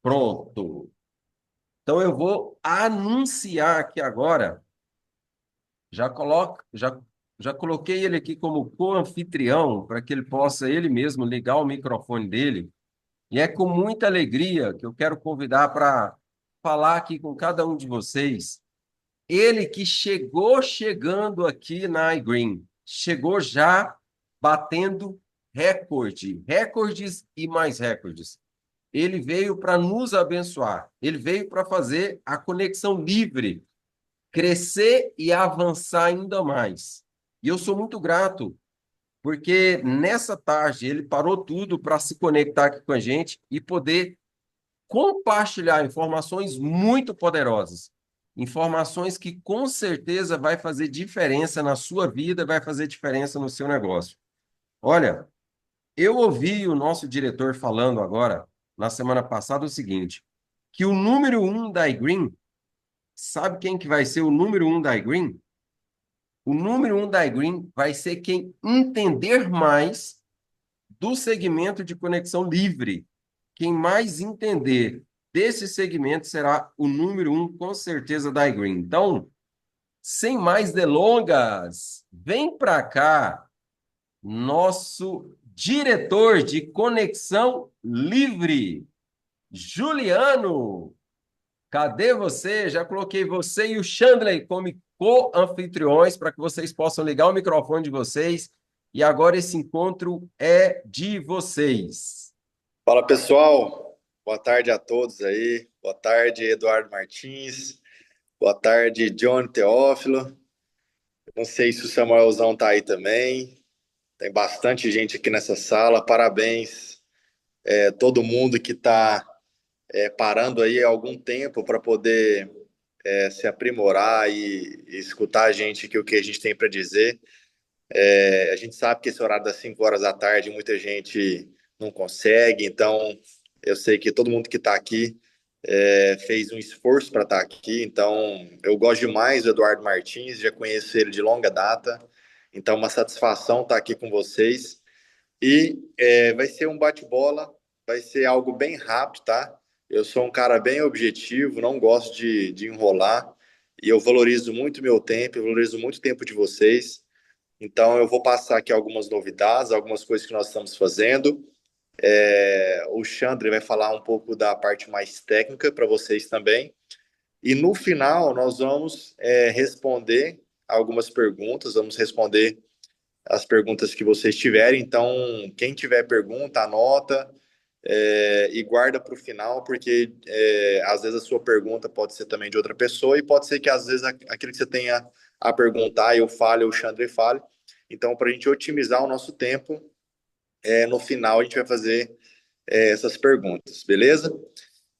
Pronto. Então eu vou anunciar aqui agora. Já coloquei ele aqui como co-anfitrião para que ele possa ele mesmo ligar o microfone dele. E é com muita alegria que eu quero convidar para falar aqui com cada um de vocês. Ele que chegou chegando aqui na iGreen, chegou já batendo recordes e mais recordes. Ele veio para nos abençoar. Ele veio para fazer a conexão livre crescer e avançar ainda mais. E eu sou muito grato, porque nessa tarde ele parou tudo para se conectar aqui com a gente e poder compartilhar informações muito poderosas. Informações que com certeza vai fazer diferença na sua vida, vai fazer diferença no seu negócio. Olha, eu ouvi o nosso diretor falando agora, na semana passada, o seguinte, que o número um da iGreen, sabe quem que vai ser o número um da iGreen? O número um da iGreen vai ser quem entender mais do segmento de conexão livre. Quem mais entender desse segmento será o número um, com certeza, da iGreen. Então, sem mais delongas, vem para cá nosso diretor de conexão livre, Juliano. Cadê você? Já coloquei você e o Chandler como co-anfitriões para que vocês possam ligar o microfone de vocês. E agora esse encontro é de vocês. Fala pessoal, boa tarde a todos aí. Boa tarde, Eduardo Martins. Boa tarde, John Teófilo. Não sei se o Samuelzão tá aí também. Tem bastante gente aqui nessa sala. Parabéns, todo mundo que está parando aí há algum tempo para poder se aprimorar e escutar a gente aqui, o que a gente tem para dizer. A gente sabe que esse horário das 5 horas da tarde muita gente não consegue, então eu sei que todo mundo que está aqui fez um esforço para estar aqui. Então eu gosto demais do Eduardo Martins, já conheço ele de longa data, então é uma satisfação estar aqui com vocês. E vai ser um bate-bola, vai ser algo bem rápido, tá? Eu sou um cara bem objetivo, não gosto de enrolar, e eu valorizo muito meu tempo, eu valorizo muito o tempo de vocês. Então, eu vou passar aqui algumas novidades, algumas coisas que nós estamos fazendo. O Chandra vai falar um pouco da parte mais técnica para vocês também. E no final, nós vamos responder algumas perguntas, vamos responder as perguntas que vocês tiverem. Então, quem tiver pergunta, anota e guarda para o final, porque às vezes a sua pergunta pode ser também de outra pessoa e pode ser que às vezes aquilo que você tenha a perguntar, eu fale, ou o Xandre fale. Então, para a gente otimizar o nosso tempo, no final a gente vai fazer essas perguntas, beleza?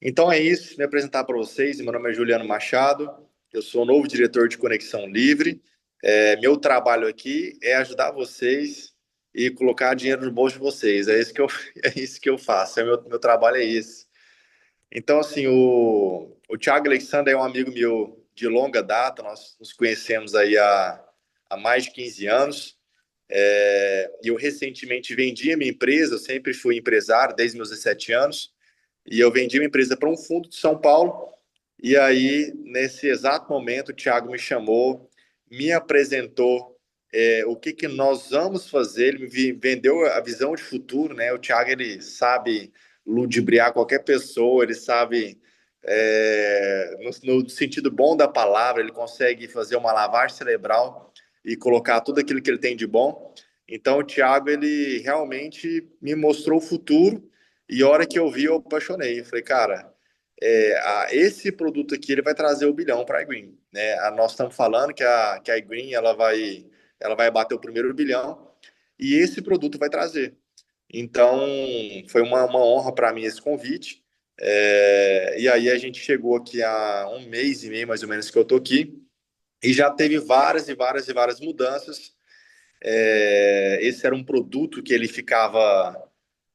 Então é isso, me apresentar para vocês. Meu nome é Juliano Machado, eu sou o novo diretor de Conexão Livre. Meu trabalho aqui é ajudar vocês e colocar dinheiro no bolso de vocês. É isso que eu, é isso que eu faço, meu trabalho é esse. Então, assim, o Thiago Alexandre é um amigo meu de longa data, nós nos conhecemos aí há mais de 15 anos. Eu recentemente vendi a minha empresa, eu sempre fui empresário desde meus 17 anos, e eu vendi uma empresa para um fundo de São Paulo. E aí, nesse exato momento, o Thiago me chamou, me apresentou o que, que nós vamos fazer, ele me vendeu a visão de futuro, né? O Thiago, ele sabe ludibriar qualquer pessoa, ele sabe, no sentido bom da palavra, ele consegue fazer uma lavagem cerebral e colocar tudo aquilo que ele tem de bom. Então, o Thiago, ele realmente me mostrou o futuro, e a hora que eu vi, eu apaixonei. Eu falei, cara, esse produto aqui ele vai trazer o bilhão para a iGreen, né? Nós estamos falando que a iGreen ela vai bater o primeiro bilhão e esse produto vai trazer. Então foi uma honra para mim esse convite. E aí a gente chegou aqui há um mês e meio mais ou menos que eu tô aqui e já teve várias e várias e várias mudanças. Esse era um produto que ele ficava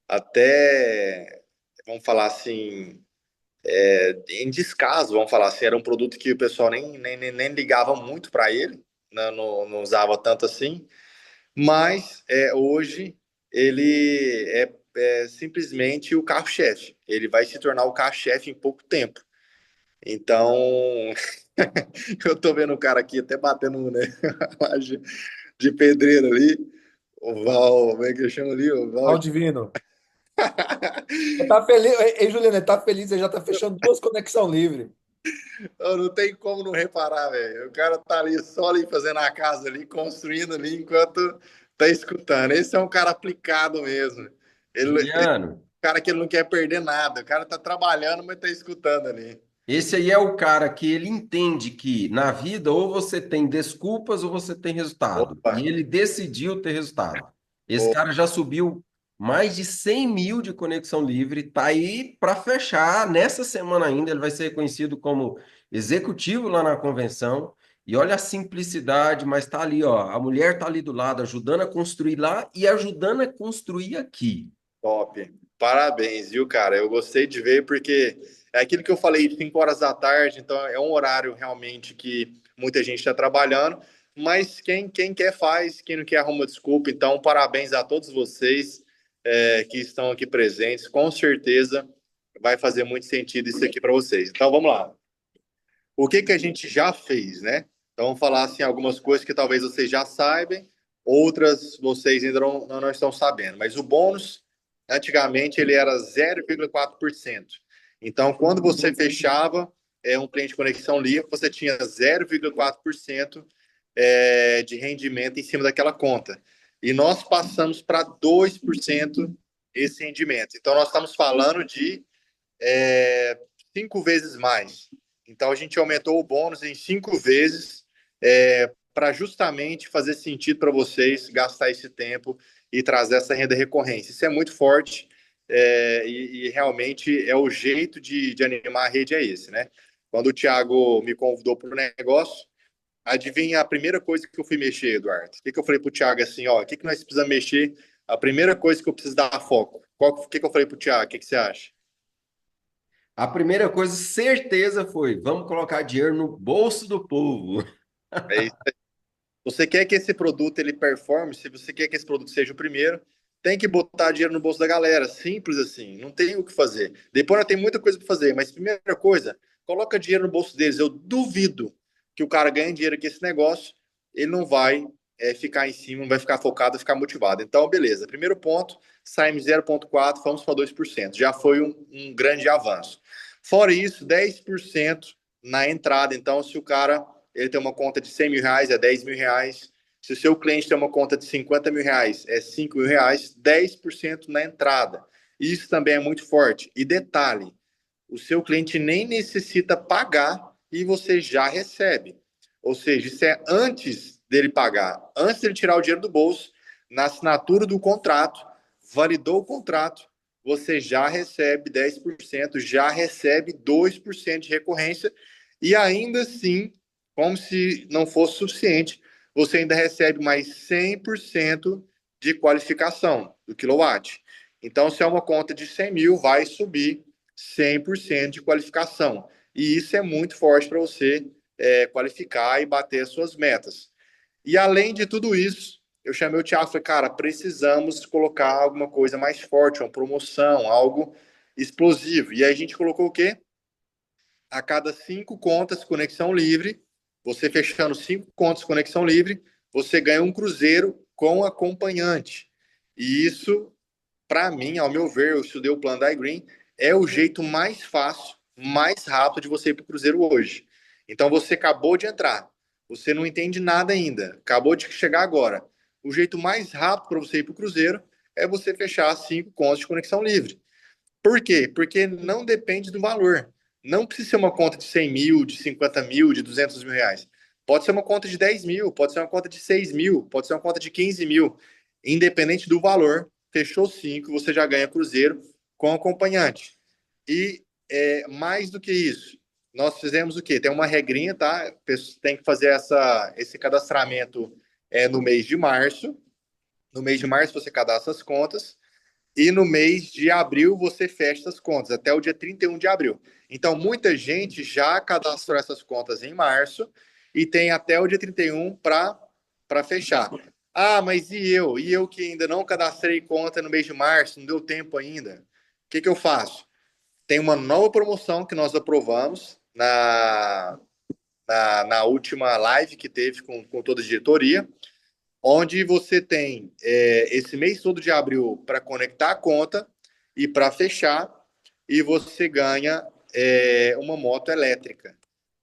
até, vamos falar assim, em descaso, vamos falar assim, era um produto que o pessoal nem ligava muito para ele, né? Não usava tanto assim, mas hoje ele simplesmente o carro-chefe. Ele vai se tornar o carro-chefe em pouco tempo. Então, eu tô vendo o cara aqui até batendo, né, laje de pedreiro ali. O Val, como é que eu chamo ali? O Val. Mal divino. Ele tá feliz, ei, Juliana, ele tá feliz, ele já tá fechando duas conexão livre. Não tem como não reparar, velho. O cara tá ali só ali fazendo a casa ali, construindo ali, enquanto tá escutando. Esse é um cara aplicado mesmo. Ele é Juliano, um cara que ele não quer perder nada. O cara tá trabalhando, mas tá escutando ali. esse aí é o cara que ele entende que na vida ou você tem desculpas ou você tem resultado. Opa, E ele decidiu ter resultado. Esse opa, cara já subiu mais de 100 mil de conexão livre, tá aí para fechar nessa semana ainda. Ele vai ser reconhecido como executivo lá na convenção. E olha a simplicidade, mas tá ali, ó. A mulher tá ali do lado, ajudando a construir lá e ajudando a construir aqui. top. Parabéns, viu, cara? Eu gostei de ver porque é aquilo que eu falei, 5 horas da tarde, então é um horário realmente que muita gente está trabalhando, mas quem quer faz, quem não quer arruma desculpa. Então, parabéns a todos vocês que estão aqui presentes. Com certeza vai fazer muito sentido isso aqui para vocês. Então, vamos lá. O que que a gente já fez, né? Então, vamos falar assim, algumas coisas que talvez vocês já saibam, outras vocês ainda não estão sabendo. Mas o bônus, antigamente, ele era 0,4%. Então, quando você fechava um cliente de conexão livre, você tinha 0,4% de rendimento em cima daquela conta. E nós passamos para 2% esse rendimento. Então, nós estamos falando de 5 vezes mais. Então a gente aumentou o bônus em 5 vezes para justamente fazer sentido para vocês gastar esse tempo e trazer essa renda recorrente. Isso é muito forte e realmente é o jeito de animar a rede é esse, né? Quando o Thiago me convidou para o negócio, adivinha a primeira coisa que eu fui mexer, Eduardo? O que, que eu falei para o Thiago assim, ó, o que, que nós precisamos mexer? A primeira coisa que eu preciso dar foco. O que, que eu falei para o Thiago? O que, que você acha? A primeira coisa, certeza, foi: vamos colocar dinheiro no bolso do povo. É isso. Você quer que esse produto ele performe, se você quer que esse produto seja o primeiro, tem que botar dinheiro no bolso da galera, simples assim, não tem o que fazer. Depois tem muita coisa para fazer, mas primeira coisa, coloca dinheiro no bolso deles. Eu duvido que o cara ganhe dinheiro com esse negócio, ele não vai ficar em cima, não vai ficar focado, ficar motivado. Então, beleza. Primeiro ponto, saímos 0,4, vamos para 2%. Já foi um grande avanço. Fora isso, 10% na entrada. Então, se o cara ele tem uma conta de 100 mil reais, é 10 mil reais. Se o seu cliente tem uma conta de 50 mil reais, é 5 mil reais, 10% na entrada. Isso também é muito forte. E detalhe, o seu cliente nem necessita pagar e você já recebe. Ou seja, isso é antes dele pagar, antes dele tirar o dinheiro do bolso, na assinatura do contrato, validou o contrato, você já recebe 10%, já recebe 2% de recorrência e ainda assim, como se não fosse suficiente, você ainda recebe mais 100% de qualificação do quilowatt. Então, se é uma conta de 100 mil, vai subir 100% de qualificação. E isso é muito forte para você qualificar e bater as suas metas. E além de tudo isso, eu chamei o Thiago e falei, cara, precisamos colocar alguma coisa mais forte, uma promoção, algo explosivo. E aí a gente colocou o quê? A cada 5 contas conexão livre, você fechando 5 contas conexão livre, você ganha um cruzeiro com acompanhante. E isso, para mim, ao meu ver, eu estudei o plano da iGreen, é o jeito mais fácil, mais rápido de você ir para o cruzeiro hoje. Então você acabou de entrar, você não entende nada ainda, acabou de chegar agora. O jeito mais rápido para você ir para o cruzeiro é você fechar 5 contas de conexão livre. Por quê? Porque não depende do valor. Não precisa ser uma conta de 100 mil, de 50 mil, de 200 mil reais. Pode ser uma conta de 10 mil, pode ser uma conta de 6 mil, pode ser uma conta de 15 mil. Independente do valor, fechou 5, você já ganha cruzeiro com acompanhante. E mais do que isso, nós fizemos o quê? Tem uma regrinha, tá? Tem que fazer esse cadastramento no mês de março. No mês de março você cadastra as contas e no mês de abril você fecha as contas, até o dia 31 de abril. Então, muita gente já cadastrou essas contas em março e tem até o dia 31 para fechar. Ah, mas e eu? E eu que ainda não cadastrei conta no mês de março, não deu tempo ainda. O que que eu faço? Tem uma nova promoção que nós aprovamos na última live que teve com toda a diretoria, onde você tem esse mês todo de abril para conectar a conta e para fechar, e você ganha uma moto elétrica.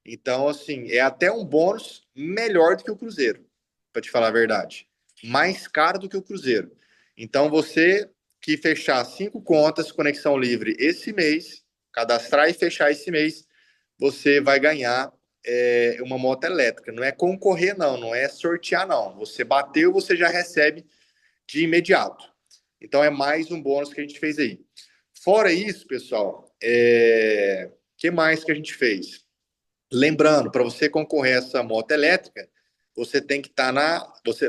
Então, assim, é até um bônus melhor do que o Cruzeiro, para te falar a verdade. Mais caro do que o Cruzeiro. Então, você que fechar 5 contas, conexão livre esse mês, cadastrar e fechar esse mês, você vai ganhar uma moto elétrica. Não é concorrer, não, não é sortear, não. Você bateu, você já recebe de imediato. Então, é mais um bônus que a gente fez aí. Fora isso, pessoal, que mais que a gente fez? Lembrando, para você concorrer a essa moto elétrica, você tem que estar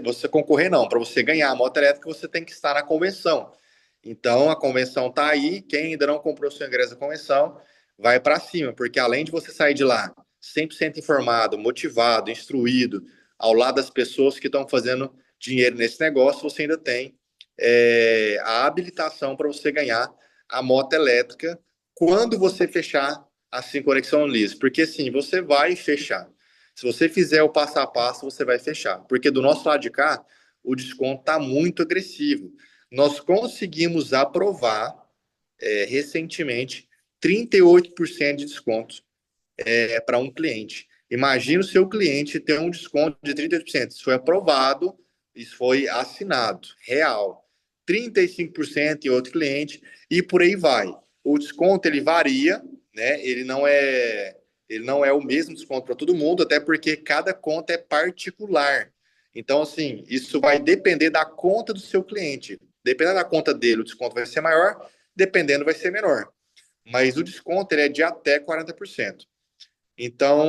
Você concorrer não, para você ganhar a moto elétrica, você tem que estar na convenção. Então, a convenção está aí. Quem ainda não comprou seu ingresso da convenção, vai para cima, porque além de você sair de lá 100% informado, motivado, instruído, ao lado das pessoas que estão fazendo dinheiro nesse negócio, você ainda tem a habilitação para você ganhar a moto elétrica quando você fechar assim conexão Liz, porque sim, você vai fechar. Se você fizer o passo a passo, você vai fechar, porque do nosso lado de cá, o desconto está muito agressivo. Nós conseguimos aprovar recentemente 38% de desconto para um cliente. Imagina o seu cliente ter um desconto de 38%. Isso foi aprovado, isso foi assinado, real. 35% em outro cliente e por aí vai. O desconto ele varia, né? Ele não é o mesmo desconto para todo mundo, até porque cada conta é particular. Então, assim, isso vai depender da conta do seu cliente. Dependendo da conta dele, o desconto vai ser maior, dependendo, vai ser menor. Mas o desconto ele é de até 40%. Então,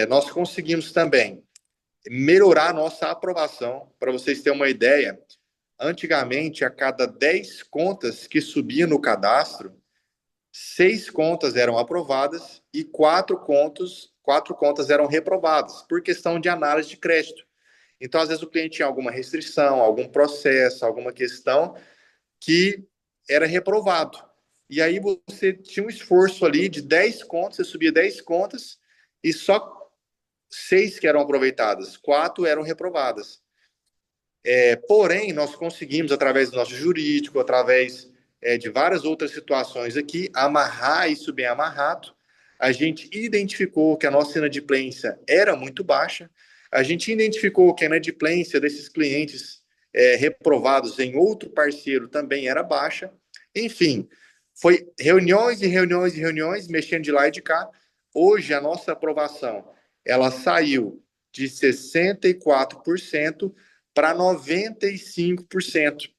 nós conseguimos também melhorar a nossa aprovação. Para vocês terem uma ideia, antigamente, a cada 10 contas que subiam no cadastro, 6 contas eram aprovadas e 4 contas eram reprovadas, por questão de análise de crédito. Então, às vezes, o cliente tinha alguma restrição, algum processo, alguma questão que era reprovado. E aí você tinha um esforço ali de 10 contas, você subia 10 contas e só 6 que eram aproveitadas, 4 eram reprovadas. Porém, nós conseguimos, através do nosso jurídico, através de várias outras situações aqui, amarrar isso bem amarrado. A gente identificou que a nossa inadimplência era muito baixa, a gente identificou que a inadimplência desses clientes reprovados em outro parceiro também era baixa. Enfim, foi reuniões e reuniões e reuniões, mexendo de lá e de cá. Hoje, a nossa aprovação ela saiu de 64% para 95%.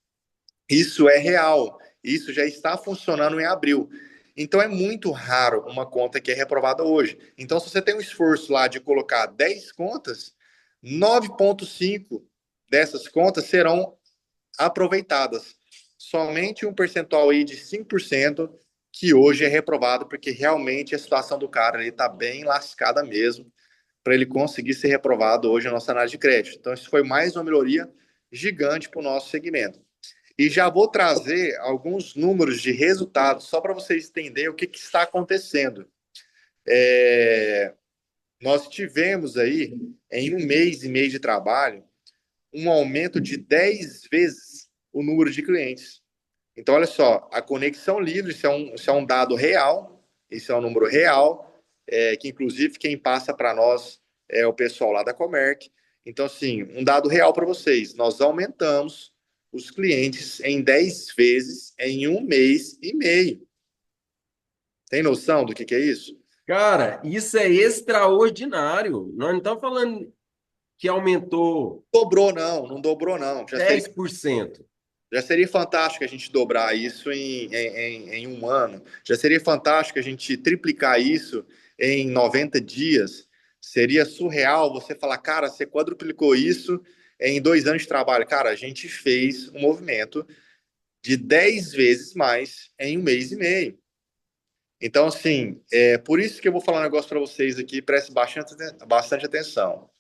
Isso é real. Isso já está funcionando em abril. Então é muito raro uma conta que é reprovada hoje. Então, se você tem um esforço lá de colocar 10 contas, 9,5 dessas contas serão aproveitadas. Somente um percentual aí de 5% que hoje é reprovado, porque realmente a situação do cara está bem lascada mesmo para ele conseguir ser reprovado hoje na nossa análise de crédito. Então, isso foi mais uma melhoria gigante para o nosso segmento. E já vou trazer alguns números de resultados, só para vocês entenderem o que está acontecendo. Nós tivemos aí, em um mês e meio de trabalho, um aumento de 10 vezes o número de clientes. Então, olha só, a conexão livre, isso é um dado real, isso é um número real, que inclusive quem passa para nós é o pessoal lá da Comerc. Então, assim, um dado real para vocês, nós aumentamos os clientes em 10 vezes em um mês e meio. Tem noção do que é isso? Cara, isso é extraordinário. Nós não estamos falando que aumentou Dobrou não, não dobrou não. 10%. Já seria fantástico a gente dobrar isso em um ano. Já seria fantástico a gente triplicar isso em 90 dias. Seria surreal você falar, cara, você quadruplicou isso em 2 anos de trabalho. Cara, a gente fez um movimento de 10 vezes mais em um mês e meio. Então, assim, por isso que eu vou falar um negócio para vocês aqui, preste bastante atenção.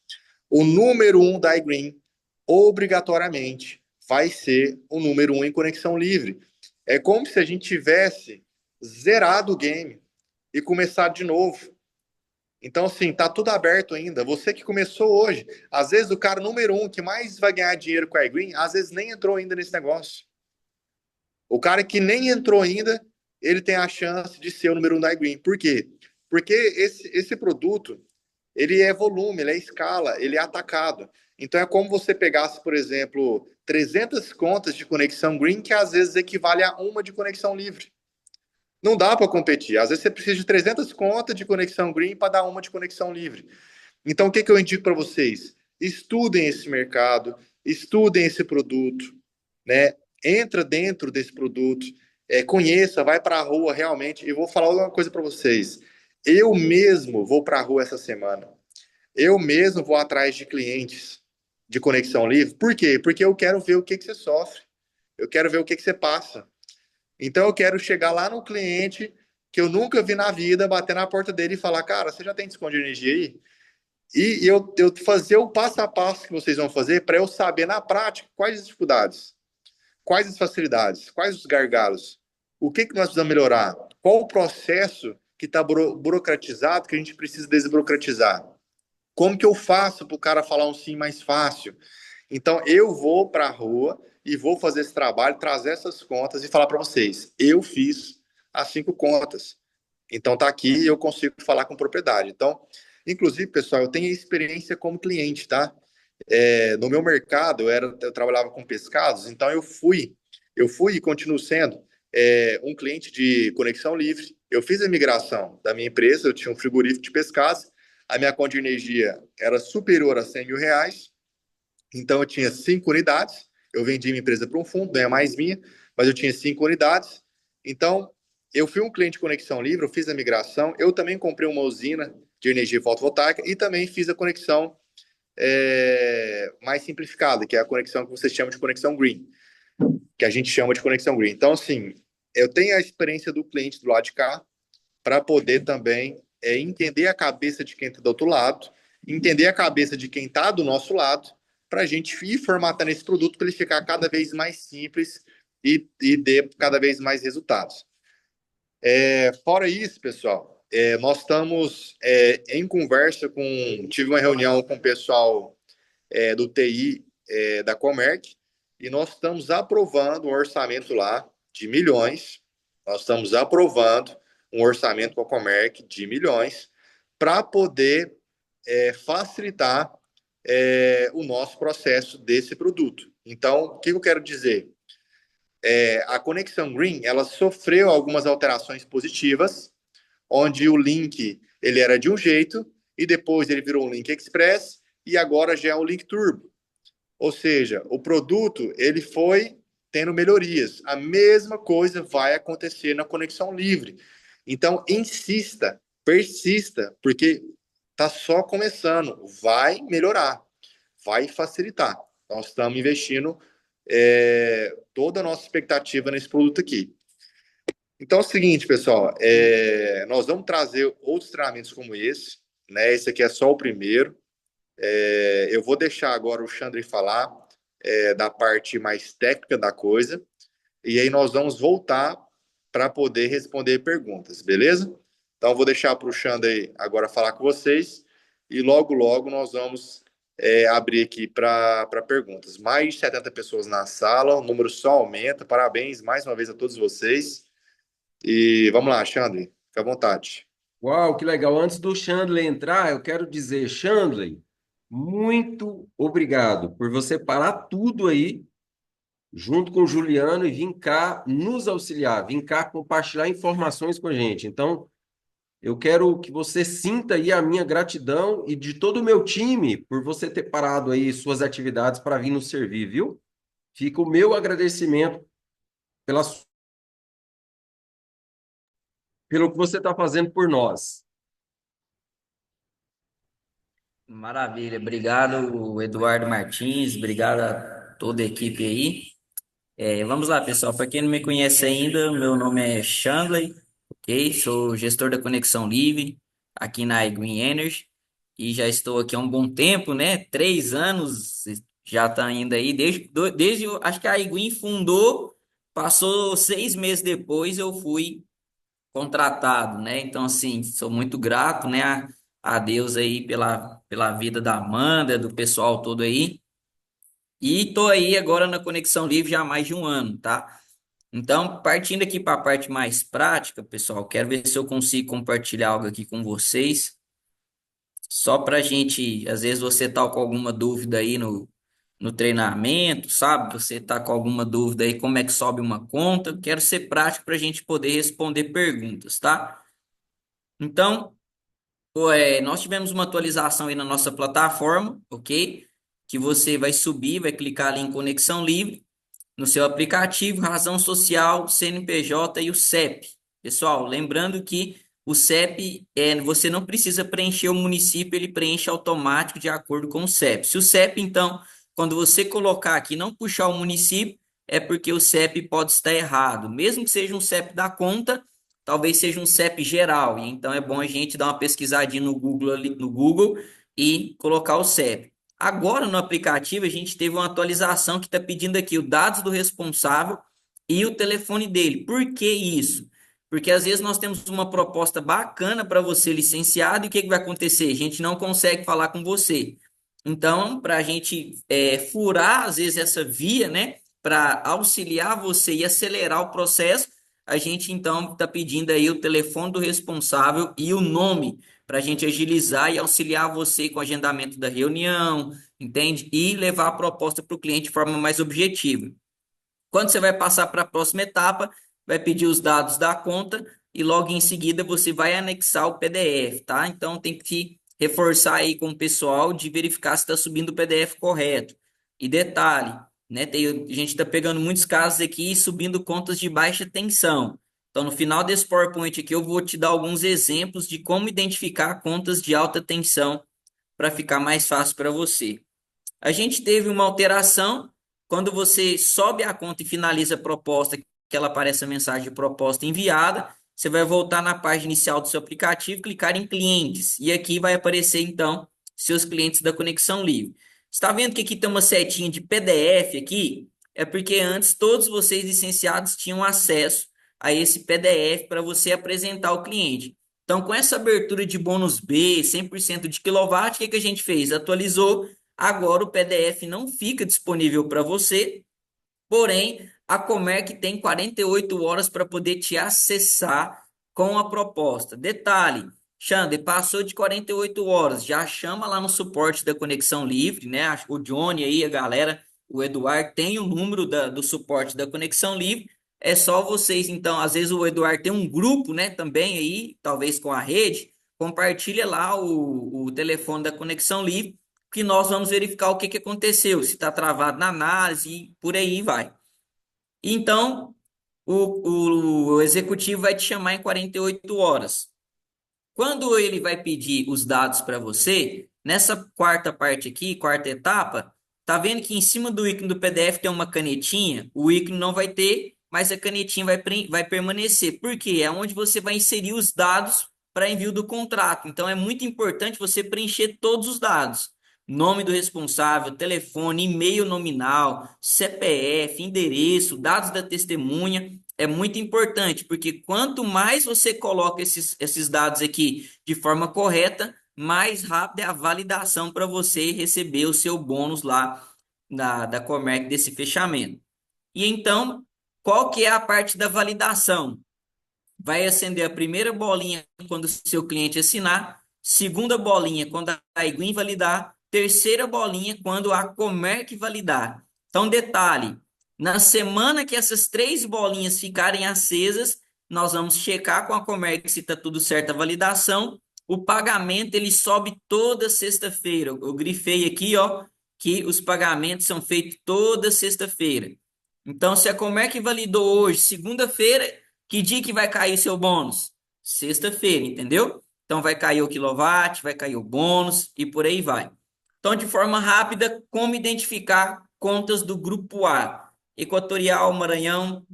O número 1 da iGreen obrigatoriamente vai ser o número um em conexão livre. É como se a gente tivesse zerado o game e começado de novo. Então, assim, tá tudo aberto ainda. Você que começou hoje, às vezes o cara número um que mais vai ganhar dinheiro com a iGreen, às vezes nem entrou ainda nesse negócio. O cara que nem entrou ainda, ele tem a chance de ser o número um da iGreen. Por quê? Porque esse produto, ele é volume, ele é escala, ele é atacado. Então é como você pegasse, por exemplo, 300 contas de conexão green, que às vezes equivale a uma de conexão livre. Não dá para competir. Às vezes você precisa de 300 contas de conexão green para dar uma de conexão livre. Então o que, que eu indico para vocês? Estudem esse mercado, estudem esse produto, né? Entra dentro desse produto, conheça, vai para a rua realmente. E vou falar uma coisa para vocês. Eu mesmo vou para a rua essa semana. Eu mesmo vou atrás de clientes de conexão livre. Por quê? Porque eu quero ver o que, que você sofre. Eu quero ver o que, que você passa. Então eu quero chegar lá no cliente que eu nunca vi na vida, bater na porta dele e falar, cara, você já tem desconto de energia aí? E eu fazer o passo a passo que vocês vão fazer para eu saber na prática quais as dificuldades, quais as facilidades, quais os gargalos, o que, que nós precisamos melhorar, qual o processo que está burocratizado que a gente precisa desburocratizar. Como que eu faço para o cara falar um sim mais fácil? Então, eu vou para a rua e vou fazer esse trabalho, trazer essas contas e falar para vocês: eu fiz as 5 contas. Então, tá aqui e eu consigo falar com propriedade. Então, inclusive, pessoal, eu tenho experiência como cliente, tá? No meu mercado, eu trabalhava com pescados, então eu fui e continuo sendo um cliente de conexão livre. Eu fiz a migração da minha empresa, eu tinha um frigorífico de pescados, a minha conta de energia era superior a R$ 100 mil, então eu tinha 5 unidades, eu vendi minha empresa para um fundo, não é mais minha, mas eu tinha 5 unidades. Então, eu fui um cliente de conexão livre, eu fiz a migração, eu também comprei uma usina de energia fotovoltaica e também fiz a conexão mais simplificada, que é a conexão que vocês chamam de conexão green, que a gente chama de conexão green. Então, assim, eu tenho a experiência do cliente do lado de cá para poder também entender a cabeça de quem está do outro lado, entender a cabeça de quem está do nosso lado, para a gente ir formatando esse produto para ele ficar cada vez mais simples e dê cada vez mais resultados. Fora isso, pessoal, nós estamos em conversa com. Tive uma reunião com o pessoal do TI da Comerc, e nós estamos aprovando um orçamento lá de milhões. Nós estamos aprovando um orçamento com a Comerc de milhões para poder facilitar o nosso processo desse produto. Então, o que eu quero dizer? A Conexão Green, ela sofreu algumas alterações positivas, onde o link ele era de um jeito e depois ele virou um link express e agora já é um link turbo. Ou seja, o produto ele foi tendo melhorias. A mesma coisa vai acontecer na conexão livre. Então, insista, persista, porque está só começando. Vai melhorar, vai facilitar. Nós estamos investindo toda a nossa expectativa nesse produto aqui. Então é o seguinte, pessoal, nós vamos trazer outros treinamentos como esse, né? Esse aqui é só o primeiro. Eu vou deixar agora o Xandre falar da parte mais técnica da coisa, e aí nós vamos voltar para poder responder perguntas, beleza? Então, eu vou deixar para o Xandre agora falar com vocês, e logo, logo nós vamos abrir aqui para perguntas. Mais de 70 pessoas na sala, o número só aumenta. Parabéns mais uma vez a todos vocês. E vamos lá, Xandre, fica à vontade. Uau, que legal. Antes do Chandler entrar, eu quero dizer, Chandler, muito obrigado por você parar tudo aí, junto com o Juliano, e vir cá nos auxiliar, vir cá compartilhar informações com a gente. Então, eu quero que você sinta aí a minha gratidão e de todo o meu time por você ter parado aí suas atividades para vir nos servir, viu? Fica o meu agradecimento pela, pelo que você está fazendo por nós. Maravilha, obrigado, Eduardo Martins, obrigado a toda a equipe aí. Vamos lá, pessoal. Para quem não me conhece ainda, meu nome é Shanley, ok? Sou gestor da Conexão Livre aqui na iGreen Energy e já estou aqui há um bom tempo, né? 3 anos já está indo aí, acho que a Iguin fundou, passou 6 meses depois, eu fui contratado, né? Então, assim, sou muito grato, né, a Deus aí pela vida da Amanda, do pessoal todo aí. E tô aí agora na Conexão Livre já há mais de um ano, tá? Então, partindo aqui para a parte mais prática, pessoal, quero ver se eu consigo compartilhar algo aqui com vocês, só para a gente, às vezes você tá com alguma dúvida aí no treinamento, sabe? Você tá com alguma dúvida aí como é que sobe uma conta, quero ser prático para a gente poder responder perguntas, tá? Então, nós tivemos uma atualização aí na nossa plataforma, ok? Que você vai subir, vai clicar ali em Conexão Livre, no seu aplicativo, razão social, CNPJ e o CEP. Pessoal, lembrando que o CEP, você não precisa preencher o município, ele preenche automático de acordo com o CEP. Se o CEP, então, quando você colocar aqui, não puxar o município, é porque o CEP pode estar errado. Mesmo que seja um CEP da conta, talvez seja um CEP geral. E então é bom a gente dar uma pesquisadinha no Google, no Google e colocar o CEP. Agora, no aplicativo, a gente teve uma atualização que está pedindo aqui os dados do responsável e o telefone dele. Por que isso? Porque às vezes nós temos uma proposta bacana para você, licenciado, e o que que vai acontecer? A gente não consegue falar com você. Então, para a gente furar, às vezes, essa via, né, para auxiliar você e acelerar o processo, a gente então está pedindo aí o telefone do responsável e o nome para a gente agilizar e auxiliar você com o agendamento da reunião, entende? E levar a proposta para o cliente de forma mais objetiva. Quando você vai passar para a próxima etapa, vai pedir os dados da conta e logo em seguida você vai anexar o PDF, tá? Então tem que reforçar aí com o pessoal de verificar se está subindo o PDF correto. E detalhe, né? A gente está pegando muitos casos aqui subindo contas de baixa tensão. Então, no final desse PowerPoint aqui, eu vou te dar alguns exemplos de como identificar contas de alta tensão para ficar mais fácil para você. A gente teve uma alteração quando você sobe a conta e finaliza a proposta, que ela aparece a mensagem de proposta enviada. Você vai voltar na página inicial do seu aplicativo, clicar em clientes, e aqui vai aparecer então seus clientes da Conexão Livre. Está vendo que aqui tem uma setinha de PDF aqui? É porque antes todos vocês licenciados tinham acesso a esse PDF para você apresentar ao cliente. Então, com essa abertura de bônus B, 100% de quilowatt, o que que a gente fez? Atualizou. Agora o PDF não fica disponível para você, porém a Comerc tem 48 horas para poder te acessar com a proposta. Detalhe, Xander, passou de 48 horas, já chama lá no suporte da Conexão Livre, né? O Johnny aí, a galera, o Eduardo tem o número do suporte da Conexão Livre. É só vocês, então, às vezes o Eduardo tem um grupo, né, também aí, talvez com a rede, compartilha lá o telefone da Conexão Livre que nós vamos verificar o que que aconteceu, se está travado na análise e por aí vai. Então, o executivo vai te chamar em 48 horas. Quando ele vai pedir os dados para você, nessa quarta parte aqui, quarta etapa, tá vendo que em cima do ícone do PDF tem uma canetinha? O ícone não vai ter, mas a canetinha vai permanecer. Por quê? É onde você vai inserir os dados para envio do contrato. Então é muito importante você preencher todos os dados. Nome do responsável, telefone, e-mail nominal, CPF, endereço, dados da testemunha é muito importante, porque quanto mais você coloca esses dados aqui de forma correta, mais rápida é a validação para você receber o seu bônus lá da Comerc desse fechamento. E então, qual que é a parte da validação? Vai acender a primeira bolinha quando o seu cliente assinar, segunda bolinha quando a Iguin validar, terceira bolinha quando a Comerc validar. Então, detalhe, na semana que essas três bolinhas ficarem acesas, nós vamos checar com a Comerc se está tudo certo a validação. O pagamento ele sobe toda sexta-feira. Eu grifei aqui, ó, que os pagamentos são feitos toda sexta-feira. Então, se a Comerc validou hoje, segunda-feira, que dia que vai cair seu bônus? Sexta-feira, entendeu? Então vai cair o quilowatt, vai cair o bônus e por aí vai. Então, de forma rápida, como identificar contas do grupo A? Equatorial, Maranhão,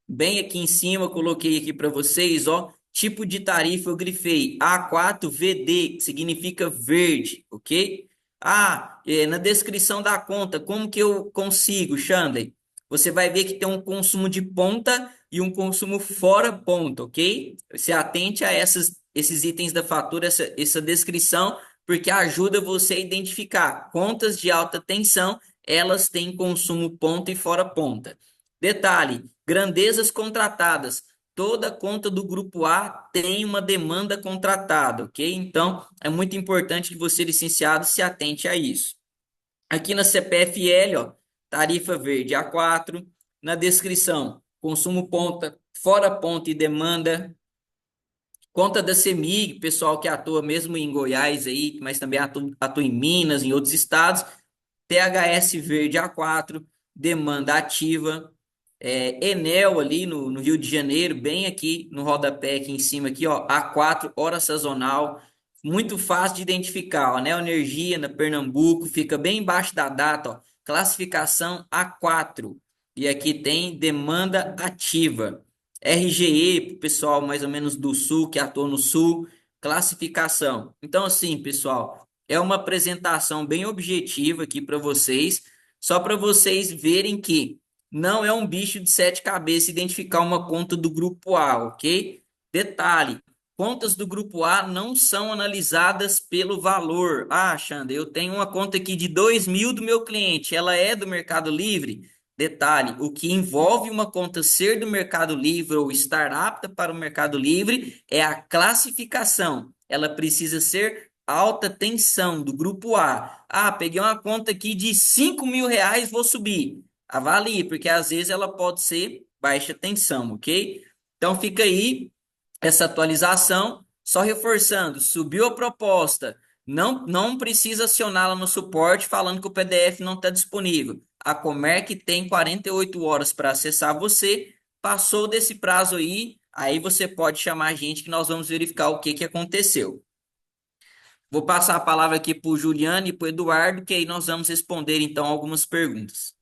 bem aqui em cima, coloquei aqui para vocês, ó, tipo de tarifa eu grifei A4VD, que significa verde, ok? Na descrição da conta, como que eu consigo, Xandley? Você vai ver que tem um consumo de ponta e um consumo fora ponta, ok? Se atente a esses itens da fatura, essa descrição, porque ajuda você a identificar contas de alta tensão, elas têm consumo ponta e fora ponta. Detalhe, grandezas contratadas. Toda conta do grupo A tem uma demanda contratada, ok? Então, é muito importante que você, licenciado, se atente a isso. Aqui na CPFL, ó, tarifa verde A4, na descrição, consumo ponta, fora ponta e demanda, conta da CEMIG, pessoal que atua mesmo em Goiás aí, mas também atua em Minas, em outros estados, THS verde A4, demanda ativa, Enel ali no Rio de Janeiro, bem aqui no rodapé aqui em cima aqui, ó, A4, hora sazonal, muito fácil de identificar, ó, Neo Energia na Pernambuco, fica bem embaixo da data, ó, classificação A4, e aqui tem demanda ativa. RGE, para o pessoal mais ou menos do sul, que atua no sul, classificação. Então, assim, pessoal, é uma apresentação bem objetiva aqui para vocês, só para vocês verem que não é um bicho de sete cabeças identificar uma conta do grupo A, ok? Detalhe, contas do grupo A não são analisadas pelo valor. Ah, Xander, eu tenho uma conta aqui de 2.000 do meu cliente, ela é do Mercado Livre? Detalhe, o que envolve uma conta ser do Mercado Livre ou estar apta para o Mercado Livre é a classificação. Ela precisa ser alta tensão do grupo A. Ah, peguei uma conta aqui de R$ 5.000, vou subir. Avalie, porque às vezes ela pode ser baixa tensão, ok? Então fica aí essa atualização, só reforçando, subiu a proposta, não precisa acioná-la no suporte falando que o PDF não está disponível. A Comerc tem 48 horas para acessar você, passou desse prazo aí você pode chamar a gente que nós vamos verificar o que aconteceu. Vou passar a palavra aqui para o Juliano e para o Eduardo, que aí nós vamos responder então algumas perguntas.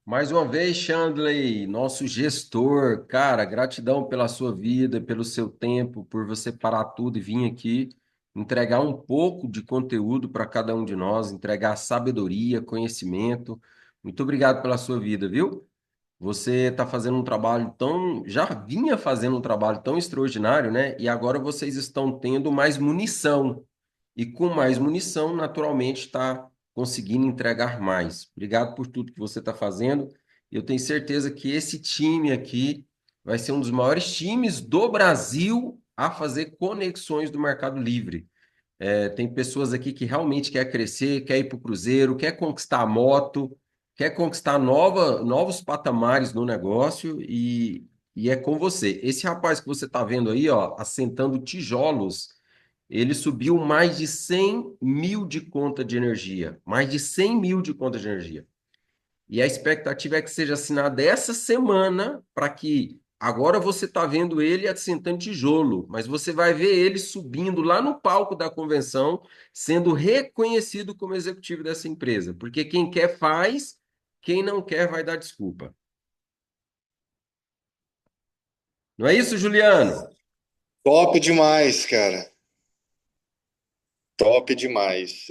Mais uma vez, Chandley, nosso gestor, cara, gratidão pela sua vida, pelo seu tempo, por você parar tudo e vir aqui entregar um pouco de conteúdo para cada um de nós, entregar sabedoria, conhecimento. Muito obrigado pela sua vida, viu? Você está fazendo um trabalho já vinha fazendo um trabalho tão extraordinário, né? E agora vocês estão tendo mais munição. E com mais munição, naturalmente, está conseguindo entregar mais. Obrigado por tudo que você está fazendo. Eu tenho certeza que esse time aqui vai ser um dos maiores times do Brasil a fazer conexões do Mercado Livre. Tem pessoas aqui que realmente quer crescer, quer ir para o Cruzeiro, quer conquistar a moto, quer conquistar novos patamares no negócio e é com você. Esse rapaz que você está vendo aí, ó, assentando tijolos, ele subiu mais de 100 mil de conta de energia. Mais de 100 mil de conta de energia. E a expectativa é que seja assinada essa semana para que agora você está vendo ele assentando tijolo, mas você vai ver ele subindo lá no palco da convenção, sendo reconhecido como executivo dessa empresa. Porque quem quer faz, quem não quer vai dar desculpa. Não é isso, Juliano? Top demais, cara. Top demais.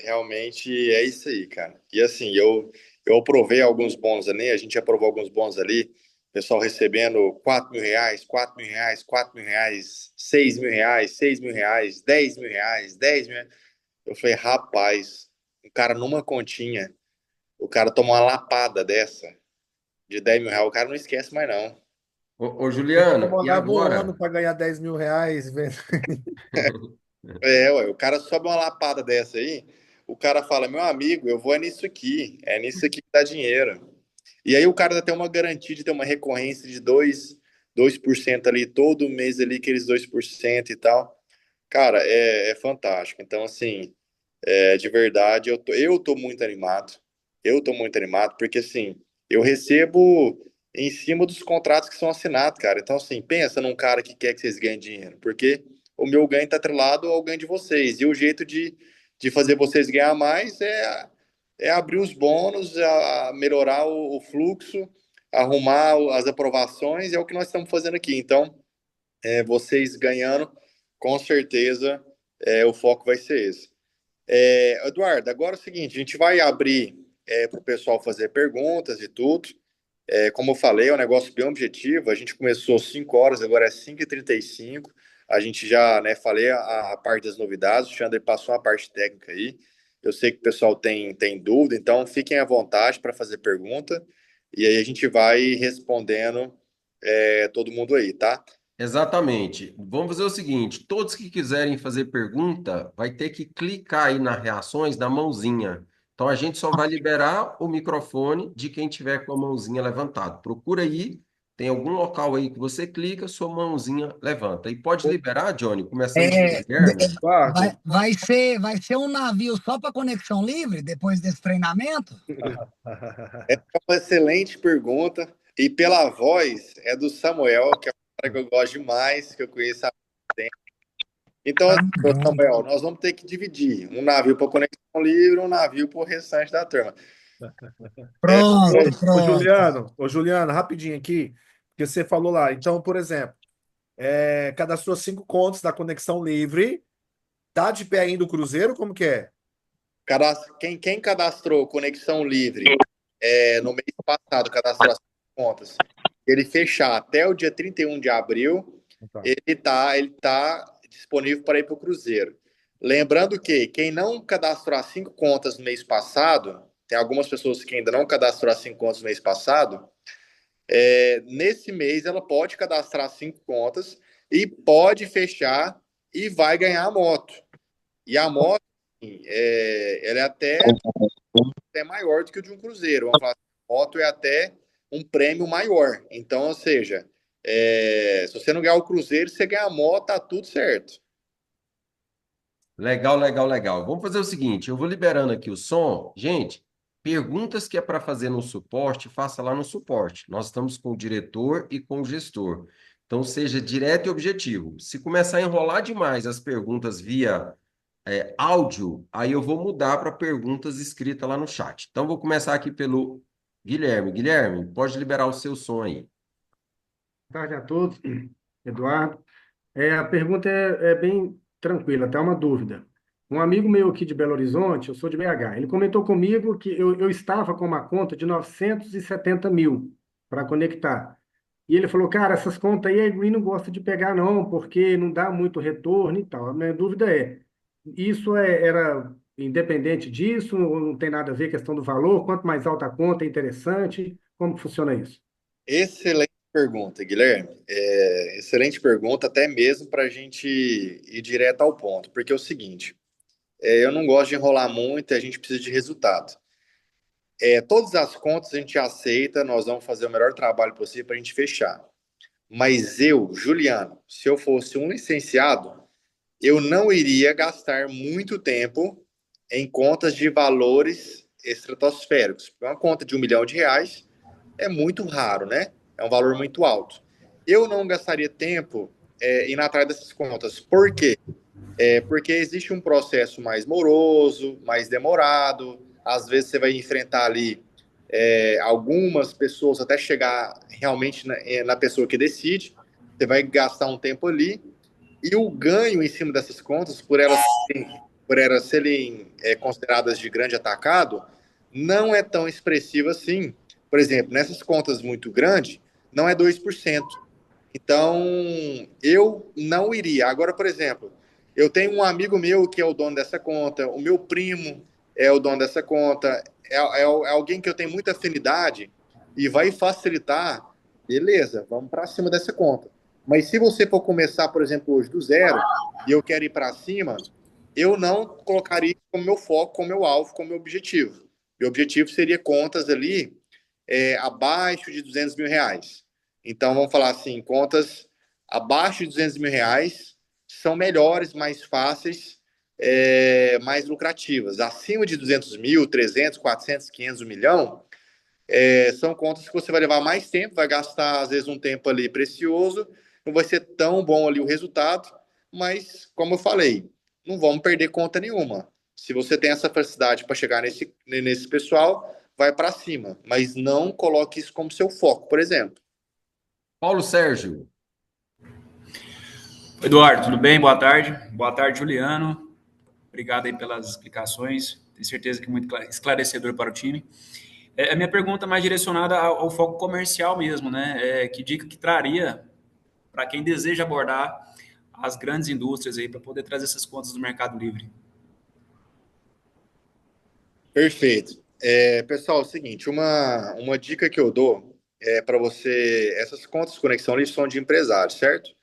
Realmente é isso aí, cara. E assim, eu aprovei alguns bônus ali, a gente aprovou alguns bônus ali, pessoal recebendo R$ 4.000, R$ 4.000, R$ 4.000, R$ 6.000, R$ 6.000, R$ 10.000, R$ 10.000. Eu falei, rapaz, um cara numa continha, o cara tomou uma lapada dessa de R$ 10.000, o cara não esquece mais não. Juliano, e Demorava um ano agora? para ganhar R$ 10.000, velho. Ué, o cara sobe uma lapada dessa aí, o cara fala, meu amigo, eu vou é nisso aqui que dá dinheiro. E aí o cara tem uma garantia de ter uma recorrência de 2% ali, todo mês ali, aqueles 2% e tal. Cara, é fantástico. Então, assim, de verdade, eu tô muito animado. Eu tô muito animado, porque assim, eu recebo em cima dos contratos que são assinados, cara. Então, assim, pensa num cara que quer que vocês ganhem dinheiro, porque o meu ganho tá atrelado ao ganho de vocês. E o jeito de fazer vocês ganhar mais é abrir os bônus, a melhorar o fluxo, arrumar as aprovações, é o que nós estamos fazendo aqui. Então, vocês ganhando, com certeza, o foco vai ser esse. Eduardo, agora é o seguinte, a gente vai abrir para o pessoal fazer perguntas e tudo. Como eu falei, é um negócio bem objetivo. A gente começou 5 horas, agora é 5h35. A gente já, né, falei a parte das novidades, o Xander passou a parte técnica aí. Eu sei que o pessoal tem dúvida, então fiquem à vontade para fazer pergunta. E aí a gente vai respondendo todo mundo aí, tá? Exatamente. Vamos fazer o seguinte: todos que quiserem fazer pergunta, vai ter que clicar aí nas reações da mãozinha. Então a gente só vai liberar o microfone de quem tiver com a mãozinha levantada. Procura aí, tem algum local aí que você clica, sua mãozinha levanta. E pode liberar, Johnny, começando com o Guilherme. Eduardo, Vai ser um navio só para conexão livre depois desse treinamento? É uma excelente pergunta. E pela voz é do Samuel, que é um cara que eu gosto demais, que eu conheço há muito tempo. Então, assim, Tamo ô junto. Samuel, nós vamos ter que dividir um navio para conexão livre, um navio para o restante da turma. Pronto, pronto. Ô Juliano, rapidinho aqui, porque você falou lá. Então, por exemplo, cadastrou 5 contas da Conexão Livre, tá de pé ainda o Cruzeiro, como que é? Quem cadastrou conexão livre no mês passado, cadastrou as contas, ele fechar até o dia 31 de abril, Tá. ele tá disponível para ir para o Cruzeiro. Lembrando que quem não cadastrou as 5 contas no mês passado, tem algumas pessoas que ainda não cadastrou as 5 contas no mês passado, nesse mês ela pode cadastrar 5 contas e pode fechar e vai ganhar a moto. E a moto, assim, ela é até maior do que o de um cruzeiro. Vamos falar, a moto é até um prêmio maior. Então, ou seja, se você não ganhar o cruzeiro, você ganha a moto, tá tudo certo. Legal, legal, legal. Vamos fazer o seguinte: eu vou liberando aqui o som. Gente, perguntas que é para fazer no suporte, faça lá no suporte. Nós estamos com o diretor e com o gestor. Então, seja direto e objetivo. Se começar a enrolar demais as perguntas via áudio, aí eu vou mudar para perguntas escritas lá no chat. Então, vou começar aqui pelo Guilherme. Guilherme, pode liberar o seu som aí. Boa tarde a todos, Eduardo. A pergunta é bem tranquila, até uma dúvida. Um amigo meu aqui de Belo Horizonte, eu sou de BH, ele comentou comigo que eu estava com uma conta de 970 mil para conectar. E ele falou, cara, essas contas aí a Green não gosta de pegar não, porque não dá muito retorno e tal. A minha dúvida isso era independente disso, ou não tem nada a ver questão do valor? Quanto mais alta a conta é interessante? Como que funciona isso? Excelente pergunta, Guilherme. Excelente pergunta, até mesmo para a gente ir direto ao ponto. Porque é o seguinte, eu não gosto de enrolar muito, a gente precisa de resultado. Todas as contas a gente aceita, nós vamos fazer o melhor trabalho possível para a gente fechar. Mas eu, Juliano, se eu fosse um licenciado, eu não iria gastar muito tempo em contas de valores estratosféricos. Uma conta de R$ 1 milhão é muito raro, né? É um valor muito alto. Eu não gastaria tempo indo atrás dessas contas. Por quê? Porque existe um processo mais moroso, mais demorado. Às vezes você vai enfrentar ali algumas pessoas até chegar realmente na pessoa que decide. Você vai gastar um tempo ali. E o ganho em cima dessas contas, por elas serem consideradas de grande atacado, não é tão expressivo assim. Por exemplo, nessas contas muito grandes, não é 2%. Então, eu não iria. Agora, por exemplo, eu tenho um amigo meu que é o dono dessa conta, o meu primo é o dono dessa conta, é alguém que eu tenho muita afinidade e vai facilitar, beleza, vamos para cima dessa conta. Mas se você for começar, por exemplo, hoje do zero e eu quero ir para cima, eu não colocaria isso como meu foco, como meu alvo, como meu objetivo. Meu objetivo seria contas ali abaixo de R$ 200 mil. Então, vamos falar assim, contas abaixo de R$ 200 mil são melhores, mais fáceis, mais lucrativas. Acima de 200 mil, 300, 400, 500, 1 milhão, são contas que você vai levar mais tempo, vai gastar, às vezes, um tempo ali precioso, não vai ser tão bom ali o resultado, mas, como eu falei, não vamos perder conta nenhuma. Se você tem essa facilidade para chegar nesse pessoal, vai para cima, mas não coloque isso como seu foco, por exemplo. Paulo Sérgio. Eduardo, tudo bem? Boa tarde. Boa tarde, Juliano. Obrigado aí pelas explicações. Tenho certeza que muito esclarecedor para o time. A minha pergunta é mais direcionada ao foco comercial mesmo, né? Que dica que traria para quem deseja abordar as grandes indústrias aí para poder trazer essas contas do Mercado Livre? Perfeito. Pessoal, é o seguinte, uma dica que eu dou para você, essas contas de conexão livre são de empresário, certo?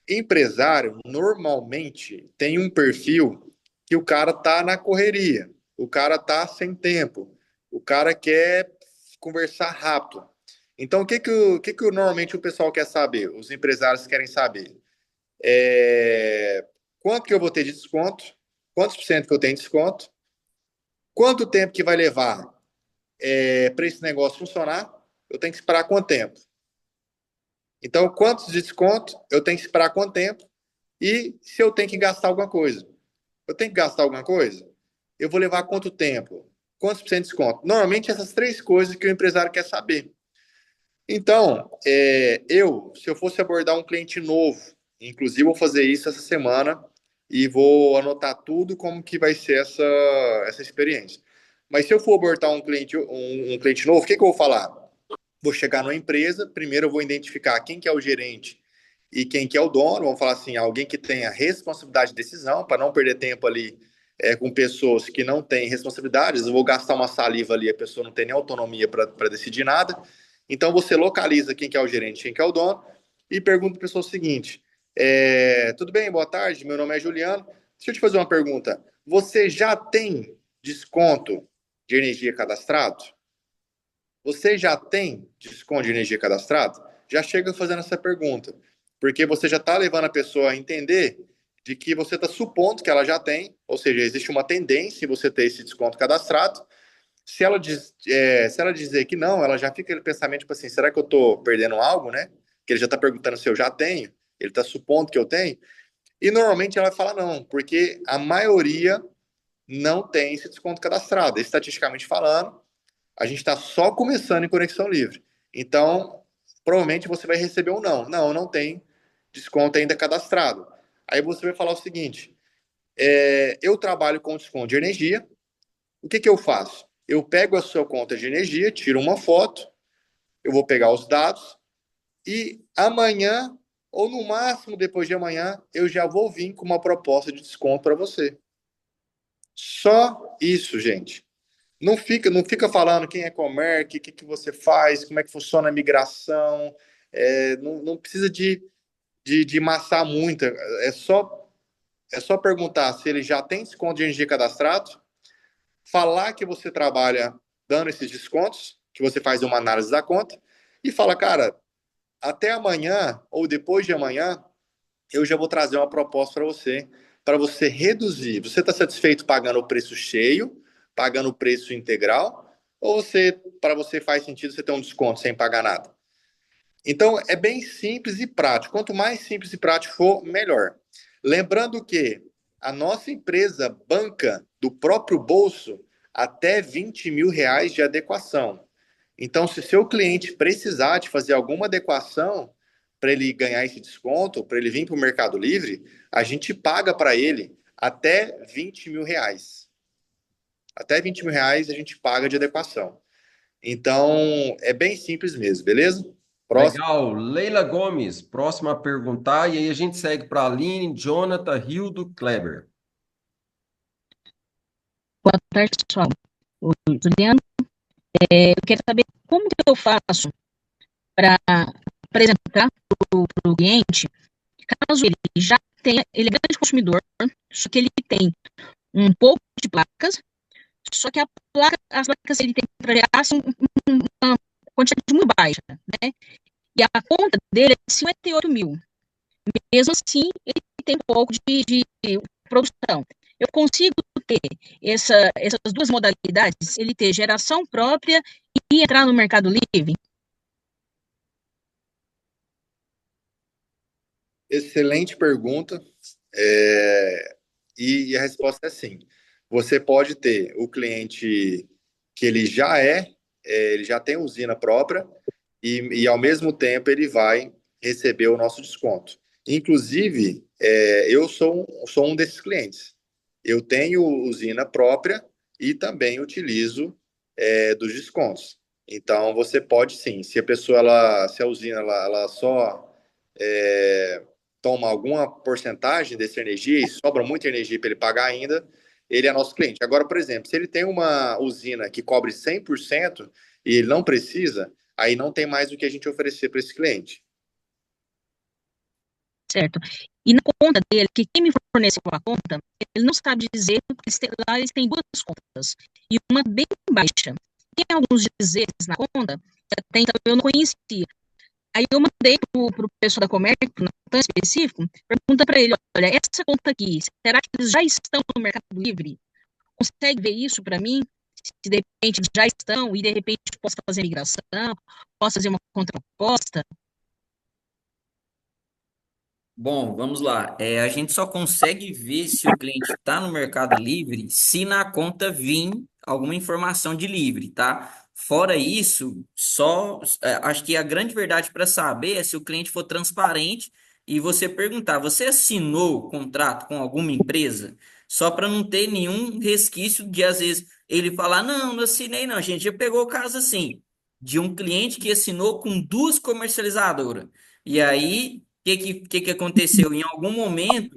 Empresário normalmente tem um perfil que o cara tá na correria, o cara tá sem tempo, o cara quer conversar rápido. Então, o que normalmente o pessoal quer saber? Os empresários querem saber quanto que eu vou ter de desconto, quantos por cento que eu tenho de desconto, quanto tempo que vai levar para esse negócio funcionar, eu tenho que esperar quanto tempo. Então, quantos de desconto, eu tenho que esperar quanto tempo, e se eu tenho que gastar alguma coisa. Eu tenho que gastar alguma coisa? Eu vou levar quanto tempo? Quantos por cento de desconto? Normalmente, essas três coisas que o empresário quer saber. Então, se eu fosse abordar um cliente novo, inclusive vou fazer isso essa semana e vou anotar tudo como que vai ser essa experiência. Mas se eu for abordar um cliente novo, o que eu vou falar? Vou chegar numa empresa, primeiro eu vou identificar quem que é o gerente e quem que é o dono, vamos falar assim, alguém que tenha responsabilidade de decisão, para não perder tempo ali com pessoas que não têm responsabilidades, eu vou gastar uma saliva ali, a pessoa não tem nem autonomia para decidir nada. Então você localiza quem que é o gerente, quem que é o dono, e pergunta para a pessoa o seguinte: tudo bem, boa tarde, meu nome é Juliano. Deixa eu te fazer uma pergunta. Você já tem desconto de energia cadastrado? Você já tem desconto de energia cadastrado? Já chega fazendo essa pergunta, porque você já está levando a pessoa a entender de que você está supondo que ela já tem, ou seja, existe uma tendência em você ter esse desconto cadastrado. Se ela dizer que não, ela já fica aquele pensamento, tipo assim, será que eu estou perdendo algo, né? Que ele já está perguntando se eu já tenho, ele está supondo que eu tenho, e normalmente ela vai falar não, porque a maioria não tem esse desconto cadastrado. Estatisticamente falando, a gente está só começando em conexão livre. Então, provavelmente você vai receber um não. Não, não tem desconto ainda cadastrado. Aí você vai falar o seguinte: eu trabalho com desconto de energia. O que eu faço? Eu pego a sua conta de energia, tiro uma foto, eu vou pegar os dados e amanhã, ou no máximo depois de amanhã, eu já vou vir com uma proposta de desconto para você. Só isso, gente. Não fica falando quem é Comerc, o que você faz, como é que funciona a migração. Não precisa de massar muito. É só perguntar se ele já tem desconto de energia cadastrado, falar que você trabalha dando esses descontos, que você faz uma análise da conta, e fala, cara, até amanhã ou depois de amanhã, eu já vou trazer uma proposta para você reduzir. Você está satisfeito pagando o preço cheio, pagando o preço integral, ou para você faz sentido você ter um desconto sem pagar nada? Então, é bem simples e prático. Quanto mais simples e prático for, melhor. Lembrando que a nossa empresa banca do próprio bolso até R$ 20.000 de adequação. Então, se seu cliente precisar de fazer alguma adequação para ele ganhar esse desconto, para ele vir para o Mercado Livre, a gente paga para ele até R$ 20.000. Até R$ 20.000 a gente paga de adequação. Então, é bem simples mesmo, beleza? Próximo. Legal. Leila Gomes, próxima a perguntar, e aí a gente segue para a Aline, Jonathan, Hildo, Kleber. Boa tarde, pessoal. Oi, Juliano. Eu quero saber como que eu faço para apresentar para o cliente, caso ele já tenha, ele é grande consumidor, só que ele tem um pouco de placas, só que as placas que ele tem para gerar são uma quantidade muito baixa, né? E a conta dele é de 58 mil. Mesmo assim, ele tem um pouco de produção. Eu consigo ter essas duas modalidades, ele ter geração própria e entrar no Mercado Livre? Excelente pergunta. E a resposta é sim. Você pode ter o cliente que ele já tem usina própria e ao mesmo tempo ele vai receber o nosso desconto. Inclusive, eu sou um desses clientes. Eu tenho usina própria e também utilizo dos descontos. Então, você pode sim, se a pessoa, se a usina, ela só toma alguma porcentagem dessa energia e sobra muita energia para ele pagar ainda, ele é nosso cliente. Agora, por exemplo, se ele tem uma usina que cobre 100% e ele não precisa, aí não tem mais o que a gente oferecer para esse cliente. Certo. E na conta dele, que quem me forneceu a conta, ele não sabe dizer, porque lá eles têm duas contas, e uma bem baixa. Tem alguns dizeres na conta, que até então eu não conhecia. Aí eu mandei pro pessoal da Comerc, pro Natan específico, pergunta para ele, olha, essa conta aqui, será que eles já estão no Mercado Livre? Consegue ver isso para mim? Se de repente já estão, e de repente posso fazer migração, posso fazer uma contraproposta? Bom, vamos lá. A gente só consegue ver se o cliente está no Mercado Livre se na conta vir alguma informação de livre, tá? Fora isso, acho que a grande verdade para saber é se o cliente for transparente e você perguntar: você assinou o contrato com alguma empresa? Só para não ter nenhum resquício de, às vezes, ele falar: não, não assinei, não. A gente já pegou o caso assim, de um cliente que assinou com duas comercializadoras. E aí que aconteceu? Em algum momento,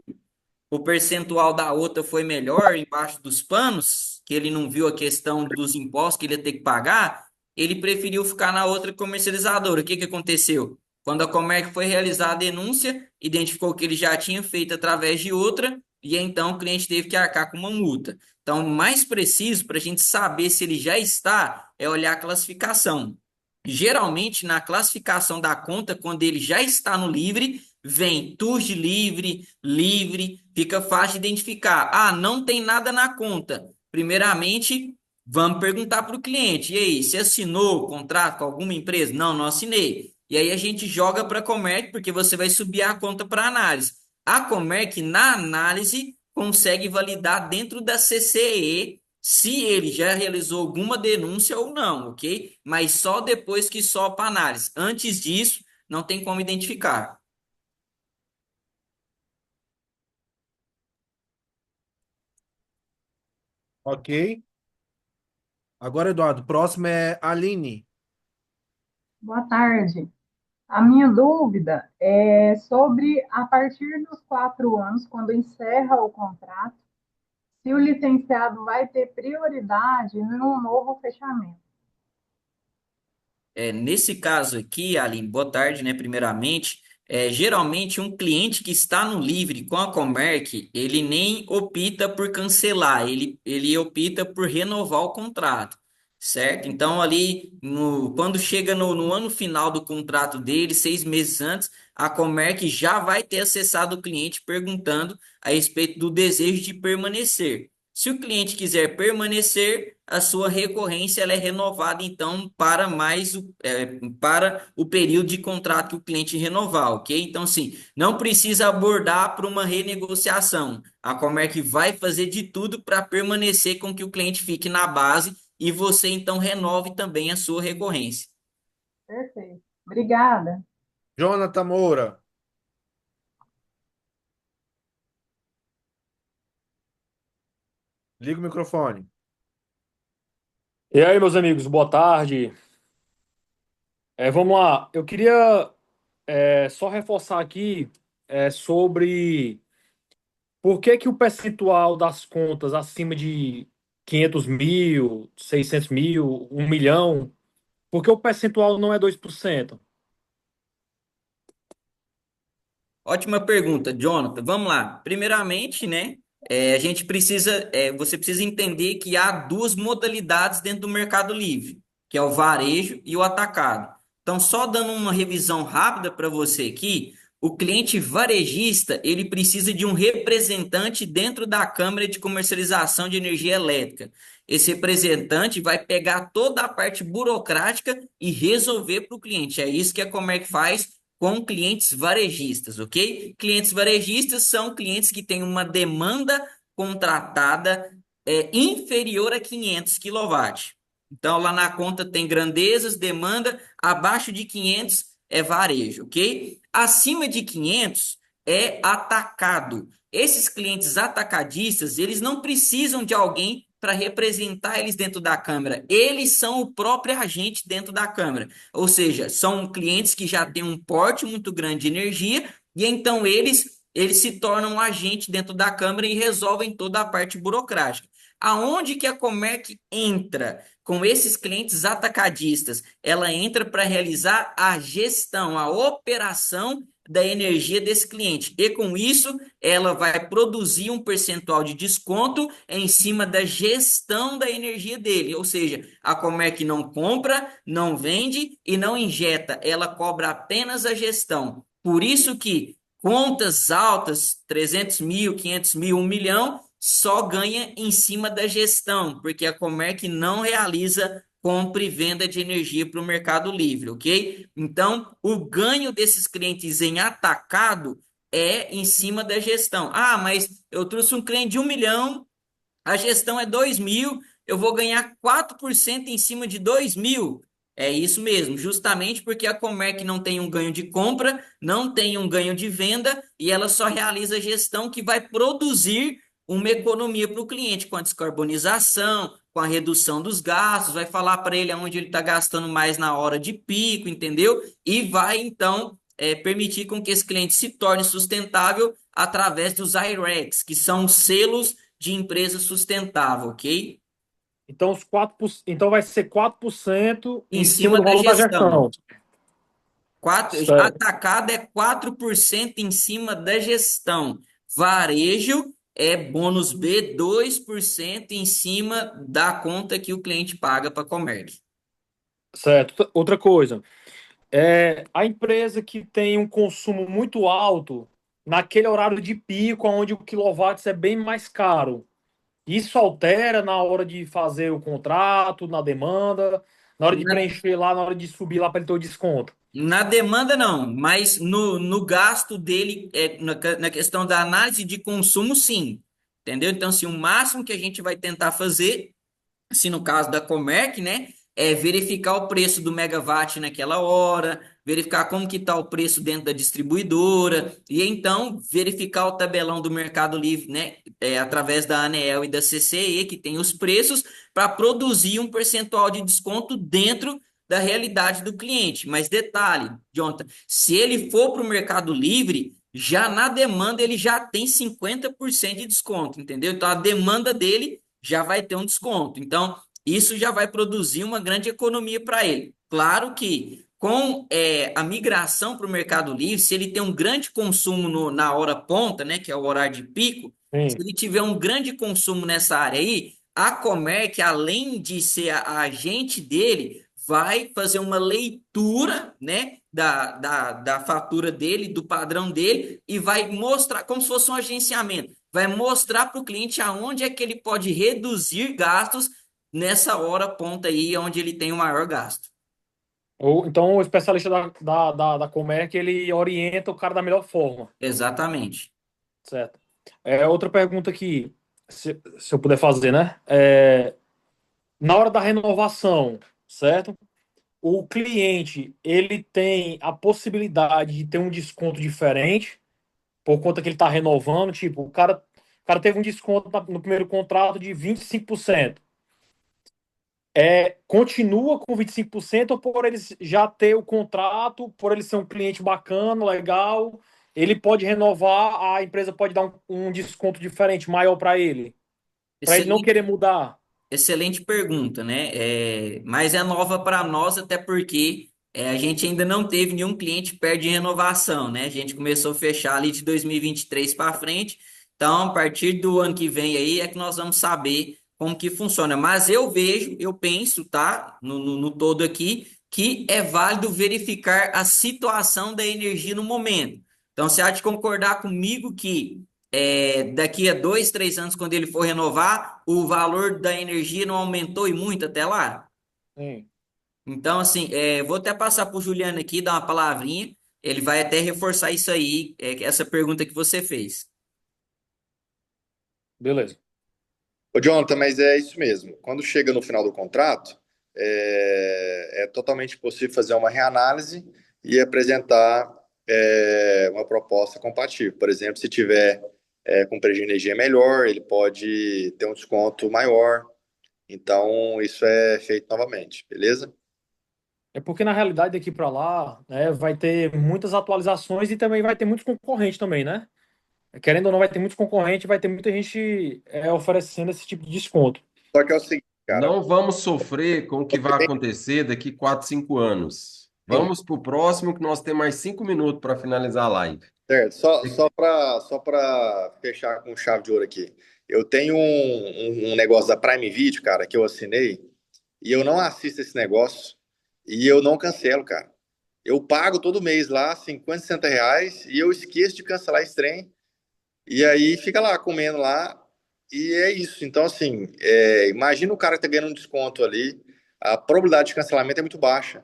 o percentual da outra foi melhor embaixo dos panos, que ele não viu a questão dos impostos que ele ia ter que pagar, ele preferiu ficar na outra comercializadora. O que aconteceu? Quando a Comerc foi realizar a denúncia, identificou que ele já tinha feito através de outra, e então o cliente teve que arcar com uma multa. Então, o mais preciso para a gente saber se ele já está é olhar a classificação. Geralmente, na classificação da conta, quando ele já está no livre, vem tours de livre, livre, fica fácil de identificar. Ah, não tem nada na conta. Primeiramente, vamos perguntar para o cliente: e aí, você assinou o contrato com alguma empresa? Não, não assinei. E aí a gente joga para a Comerc, porque você vai subir a conta para análise. A Comerc, na análise, consegue validar dentro da CCE se ele já realizou alguma denúncia ou não, ok? Mas só depois que sobe para análise. Antes disso, não tem como identificar. Ok. Agora, Eduardo, próximo é a Aline. Boa tarde. A minha dúvida é sobre a partir dos 4 anos, quando encerra o contrato, se o licenciado vai ter prioridade no novo fechamento. Nesse caso aqui, Aline, boa tarde, né? Primeiramente, geralmente um cliente que está no livre com a Comerc, ele nem opta por cancelar, ele opta por renovar o contrato, certo? Então, ali, quando chega no ano final do contrato dele, 6 meses antes, a Comerc já vai ter acessado o cliente perguntando a respeito do desejo de permanecer. Se o cliente quiser permanecer, a sua recorrência ela é renovada, então, para o período de contrato que o cliente renovar, ok? Então, sim, não precisa abordar para uma renegociação. A Comerc vai fazer de tudo para permanecer com que o cliente fique na base e você, então, renove também a sua recorrência. Perfeito. Obrigada. Jonathan Moura. Liga o microfone. E aí, meus amigos, boa tarde. Vamos lá. Eu queria só reforçar aqui sobre por que que o percentual das contas acima de 500 mil, 600 mil, 1 milhão, por que o percentual não é 2%? Ótima pergunta, Jonathan. Vamos lá. Primeiramente, né, você precisa entender que há duas modalidades dentro do Mercado Livre, que é o varejo e o atacado. Então, só dando uma revisão rápida para você aqui, o cliente varejista, ele precisa de um representante dentro da Câmara de Comercialização de Energia Elétrica. Esse representante vai pegar toda a parte burocrática e resolver para o cliente. É isso que a Comerc faz com clientes varejistas, ok? Clientes varejistas são clientes que têm uma demanda contratada inferior a 500 kW. Então, lá na conta tem grandezas, demanda, abaixo de 500 é varejo, ok? Acima de 500 é atacado. Esses clientes atacadistas, eles não precisam de alguém para representar eles dentro da Câmara. Eles são o próprio agente dentro da Câmara. Ou seja, são clientes que já têm um porte muito grande de energia e então eles se tornam um agente dentro da Câmara e resolvem toda a parte burocrática. Aonde que a Comerc entra com esses clientes atacadistas? Ela entra para realizar a gestão, a operação da energia desse cliente. E com isso, ela vai produzir um percentual de desconto em cima da gestão da energia dele. Ou seja, a Comerc não compra, não vende e não injeta. Ela cobra apenas a gestão. Por isso que contas altas, 300 mil, 500 mil, 1 milhão, só ganha em cima da gestão, porque a Comerc não realiza compra e venda de energia para o Mercado Livre, ok? Então, o ganho desses clientes em atacado é em cima da gestão. Ah, mas eu trouxe um cliente de 1 milhão, a gestão é 2 mil, eu vou ganhar 4% em cima de 2 mil. É isso mesmo, justamente porque a Comerc não tem um ganho de compra, não tem um ganho de venda e ela só realiza a gestão que vai produzir uma economia para o cliente, com a descarbonização, com a redução dos gastos, vai falar para ele aonde ele está gastando mais na hora de pico, entendeu? E vai, então, permitir com que esse cliente se torne sustentável através dos I-RECs, que são selos de empresa sustentável, ok? Então, então vai ser 4% Em em cima cima do da valor da gestão. gestão. Certo. Atacado é 4% em cima da gestão. Varejo é bônus B, 2% em cima da conta que o cliente paga para a Comerc. Certo. Outra coisa, a empresa que tem um consumo muito alto naquele horário de pico, onde o quilowatts é bem mais caro. Isso altera na hora de fazer o contrato, na demanda, na hora de Na, preencher lá, na hora de subir lá para ele ter o desconto. na demanda, não, mas no gasto dele, na questão da análise de consumo, sim. Entendeu? Então, assim, o máximo que a gente vai tentar fazer se no caso da Comerc, né, é verificar o preço do megawatt naquela hora, verificar como que está o preço dentro da distribuidora, e então verificar o tabelão do Mercado Livre, né, através da ANEEL e da CCE, que tem os preços, para produzir um percentual de desconto dentro da realidade do cliente. Mas detalhe, Jonathan, se ele for para o Mercado Livre, já na demanda ele já tem 50% de desconto, entendeu? Então a demanda dele já vai ter um desconto. Então, isso já vai produzir uma grande economia para ele. Claro que com a migração para o Mercado Livre, se ele tem um grande consumo na hora ponta, né, que é o horário de pico, se Sim. ele tiver um grande consumo nessa área aí, a Comerc, além de ser a agente dele, vai fazer uma leitura, né, da fatura dele, do padrão dele, e vai mostrar, como se fosse um agenciamento, vai mostrar para o cliente aonde é que ele pode reduzir gastos nessa hora ponta aí, onde ele tem o maior gasto. Ou, então, o especialista da Comerc, ele orienta o cara da melhor forma. Exatamente. Certo. Outra pergunta aqui, se eu puder fazer, né? Na hora da renovação, certo? O cliente, ele tem a possibilidade de ter um desconto diferente por conta que ele está renovando. Tipo, o cara teve um desconto no primeiro contrato de 25%. Continua com 25% ou por ele já ter o contrato, por ele ser um cliente bacana, legal, ele pode renovar, a empresa pode dar um desconto diferente, maior para ele não Excelente, querer mudar. excelente pergunta, né? Mas é nova para nós, até porque a gente ainda não teve nenhum cliente perto de renovação, né? A gente começou a fechar ali de 2023 para frente, então a partir do ano que vem aí é que nós vamos saber como que funciona. Mas eu vejo, eu penso, tá? No todo aqui, que é válido verificar a situação da energia no momento. Então, você há de concordar comigo que daqui a 2, 3 anos, quando ele for renovar, o valor da energia não aumentou e muito até lá? Sim, Então, assim, vou até passar para o Juliano aqui, dar uma palavrinha, ele vai até reforçar isso aí, essa pergunta que você fez. beleza. Ô, Jonathan, mas é isso mesmo. Quando chega no final do contrato, é totalmente possível fazer uma reanálise e apresentar uma proposta compatível. Por exemplo, se tiver com preço de energia melhor, ele pode ter um desconto maior. Então, isso é feito novamente, beleza? É porque na realidade daqui para lá, né, vai ter muitas atualizações e também vai ter muitos concorrentes também, né? Querendo ou não, vai ter muitos concorrentes, vai ter muita gente oferecendo esse tipo de desconto. Só que é o seguinte, cara, Não vamos sofrer com o que vai acontecer daqui 4, 5 anos. sim, Vamos para o próximo, que nós temos mais 5 minutos para finalizar a live. certo. Só para fechar com chave de ouro aqui. Eu tenho um negócio da Prime Video, cara, que eu assinei, e eu não assisto esse negócio, e eu não cancelo, cara. Eu pago todo mês lá, 50, R$ 60, e eu esqueço de cancelar esse trem. E aí fica lá comendo lá, e é isso. Então, assim, imagina o cara que tá ganhando um desconto ali, a probabilidade de cancelamento é muito baixa.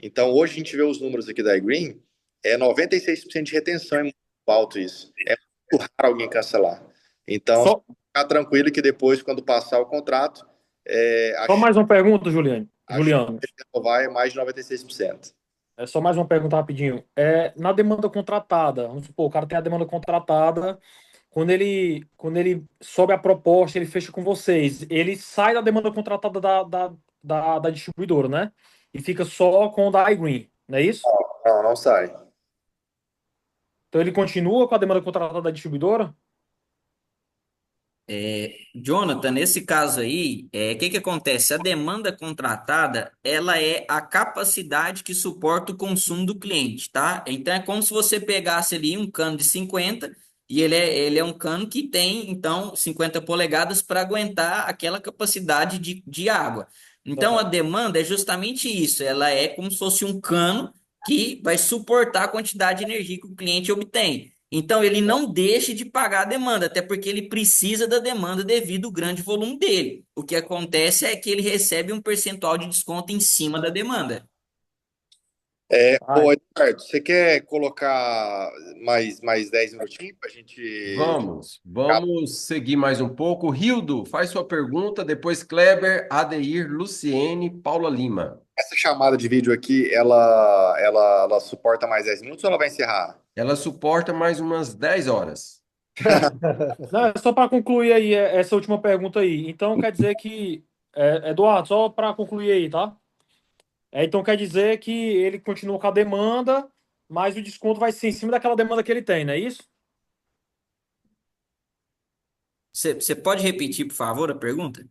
Então, hoje a gente vê os números aqui da iGreen, 96% de retenção, é muito alto isso. É muito raro alguém cancelar. Então, Só, ficar tranquilo que depois, quando passar o contrato, só mais uma pergunta, Juliano. a chance Juliano, de renovar é mais de 96%. é só mais uma pergunta rapidinho. Na demanda contratada, vamos supor, o cara tem a demanda contratada, quando ele sobe a proposta, ele fecha com vocês, ele sai da demanda contratada da distribuidora, né? E fica só com o da iGreen, não é isso? Não, não sai. Então ele continua com a demanda contratada da distribuidora? Jonathan, nesse caso aí, o que que acontece? A demanda contratada, ela é a capacidade que suporta o consumo do cliente, tá? Então é como se você pegasse ali um cano de 50 e ele é um cano que tem, então, 50 polegadas para aguentar aquela capacidade de água. Então a demanda é justamente isso, ela é como se fosse um cano que vai suportar a quantidade de energia que o cliente obtém. Então, ele não deixa de pagar a demanda, até porque ele precisa da demanda devido ao grande volume dele. O que acontece é que ele recebe um percentual de desconto em cima da demanda. Ô, Eduardo, você quer colocar mais 10 minutinhos para a gente. Vamos seguir mais um pouco. Rildo, faz sua pergunta, depois Kleber, Adeir, Luciene, Paula Lima. Essa chamada de vídeo aqui, ela suporta mais 10 minutos ou ela vai encerrar? Ela suporta mais umas 10 horas. Não, é só para concluir aí essa última pergunta aí. Então quer dizer que, Eduardo, só para concluir aí, tá? Então quer dizer que ele continua com a demanda, mas o desconto vai ser em cima daquela demanda que ele tem, não é isso? Você pode repetir, por favor, a pergunta?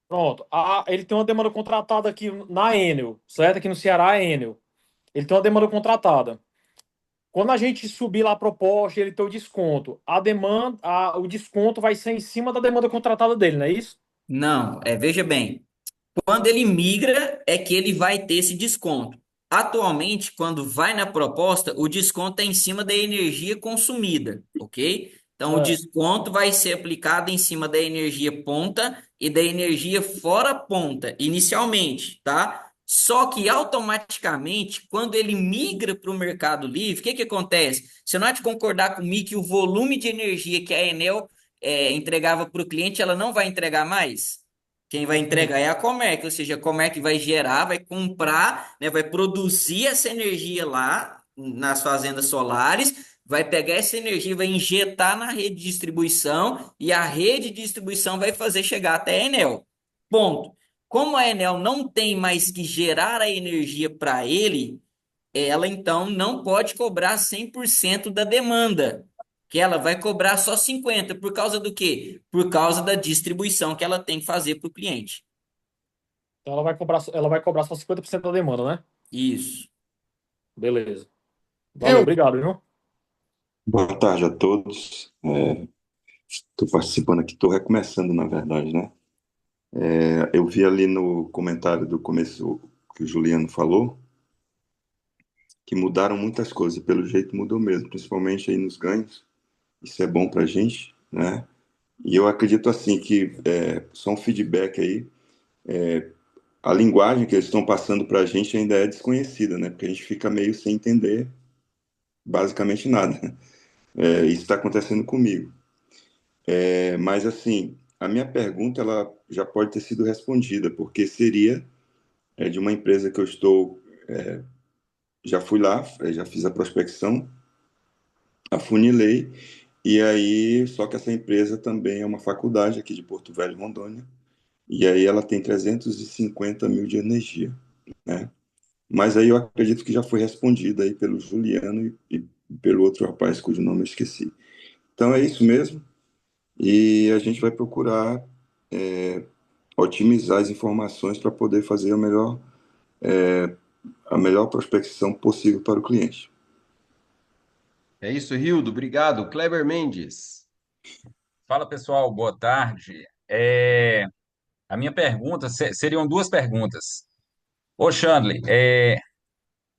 Pronto. Ele tem uma demanda contratada aqui na Enel, certo? Aqui no Ceará, é Enel. Ele tem uma demanda contratada. Quando a gente subir lá a proposta, ele tem o desconto. O desconto vai ser em cima da demanda contratada dele, não é isso? Não, veja bem. Quando ele migra, é que ele vai ter esse desconto. Atualmente, quando vai na proposta, o desconto é em cima da energia consumida, ok? Então, o É. desconto vai ser aplicado em cima da energia ponta e da energia fora ponta, inicialmente, tá? Só que automaticamente, quando ele migra para o Mercado Livre, o que que acontece? Você não há de concordar comigo que o volume de energia que a Enel entregava para o cliente, ela não vai entregar mais? Quem vai entregar é a Comerc, ou seja, a Comerc vai gerar, vai comprar, né, vai produzir essa energia lá nas fazendas solares, vai pegar essa energia, vai injetar na rede de distribuição e a rede de distribuição vai fazer chegar até a Enel. Ponto. Como a Enel não tem mais que gerar a energia para ele, ela então não pode cobrar 100% da demanda, que ela vai cobrar só 50%. Por causa do quê? Por causa da distribuição que ela tem que fazer para o cliente. Então ela vai cobrar só 50% da demanda, né? Isso. Beleza. Valeu, obrigado, viu? Boa tarde a todos. Estou participando aqui, estou recomeçando, na verdade, né? Eu vi ali no comentário do começo que o Juliano falou que mudaram muitas coisas, e pelo jeito mudou mesmo, principalmente aí nos ganhos. Isso é bom para a gente, né? E eu acredito assim que, só um feedback aí, a linguagem que eles estão passando para a gente ainda é desconhecida, né? Porque a gente fica meio sem entender basicamente nada. Isso está acontecendo comigo. Mas, assim, a minha pergunta ela já pode ter sido respondida, porque seria de uma empresa que eu estou. Já fui lá, já fiz a prospecção, afunilei, e aí, só que essa empresa também é uma faculdade aqui de Porto Velho, Rondônia, e aí ela tem 350 mil de energia, né? Mas aí eu acredito que já foi respondida aí pelo Juliano e pelo outro rapaz cujo nome eu esqueci. Então é isso mesmo, e a gente vai procurar otimizar as informações para poder fazer a melhor prospecção possível para o cliente. É isso, Rildo. Obrigado. Kleber Mendes. Fala pessoal, boa tarde. A minha pergunta seriam duas perguntas. Ô Chandler,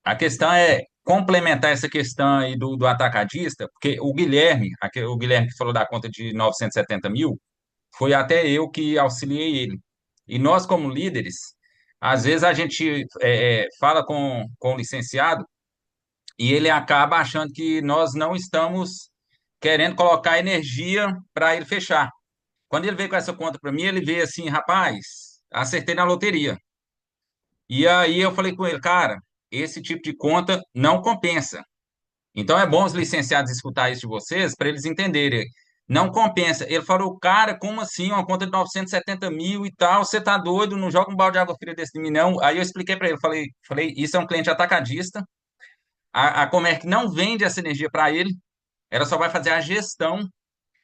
a questão é complementar essa questão aí do atacadista, porque o Guilherme que falou da conta de 970 mil, foi até eu que auxiliei ele. E nós, como líderes, às vezes a gente fala com o licenciado e ele acaba achando que nós não estamos querendo colocar energia para ele fechar. Quando ele veio com essa conta para mim, ele veio assim, rapaz, acertei na loteria. E aí eu falei com ele, cara, esse tipo de conta não compensa. Então é bom os licenciados escutar isso de vocês para eles entenderem. Não compensa. Ele falou, cara, como assim? Uma conta de 970 mil e tal, você tá doido? Não joga um balde de água fria desse de mim, não. Aí eu expliquei para ele, falei, isso é um cliente atacadista. A Comerc não vende essa energia para ele, ela só vai fazer a gestão.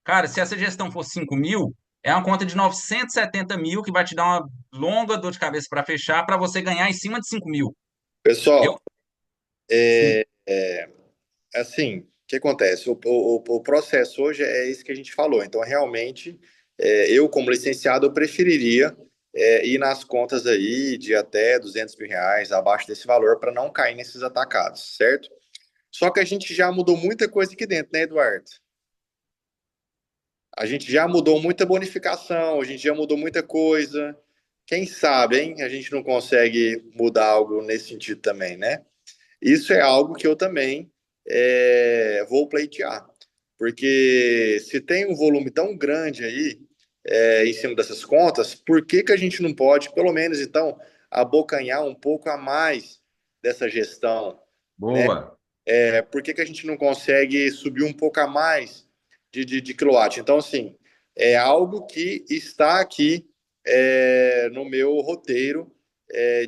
Cara, se essa gestão for 5 mil, é uma conta de 970 mil que vai te dar uma longa dor de cabeça para fechar, para você ganhar em cima de 5 mil. Eu, Pessoal, sim, assim, o que acontece? O processo hoje é isso que a gente falou. Então, realmente, eu, como licenciado, eu preferiria ir nas contas aí de até 200 mil reais, abaixo desse valor, para não cair nesses atacados, certo? Só que a gente já mudou muita coisa aqui dentro, né, Eduardo? A gente já mudou muita bonificação, a gente já mudou muita coisa. Quem sabe, hein? A gente não consegue mudar algo nesse sentido também, né? Isso é algo que eu também vou pleitear. Porque se tem um volume tão grande aí em cima dessas contas, por que que a gente não pode, pelo menos, então, abocanhar um pouco a mais dessa gestão, né? Boa. Por que que a gente não consegue subir um pouco a mais de quilowatt? Então, assim, é algo que está aqui no meu roteiro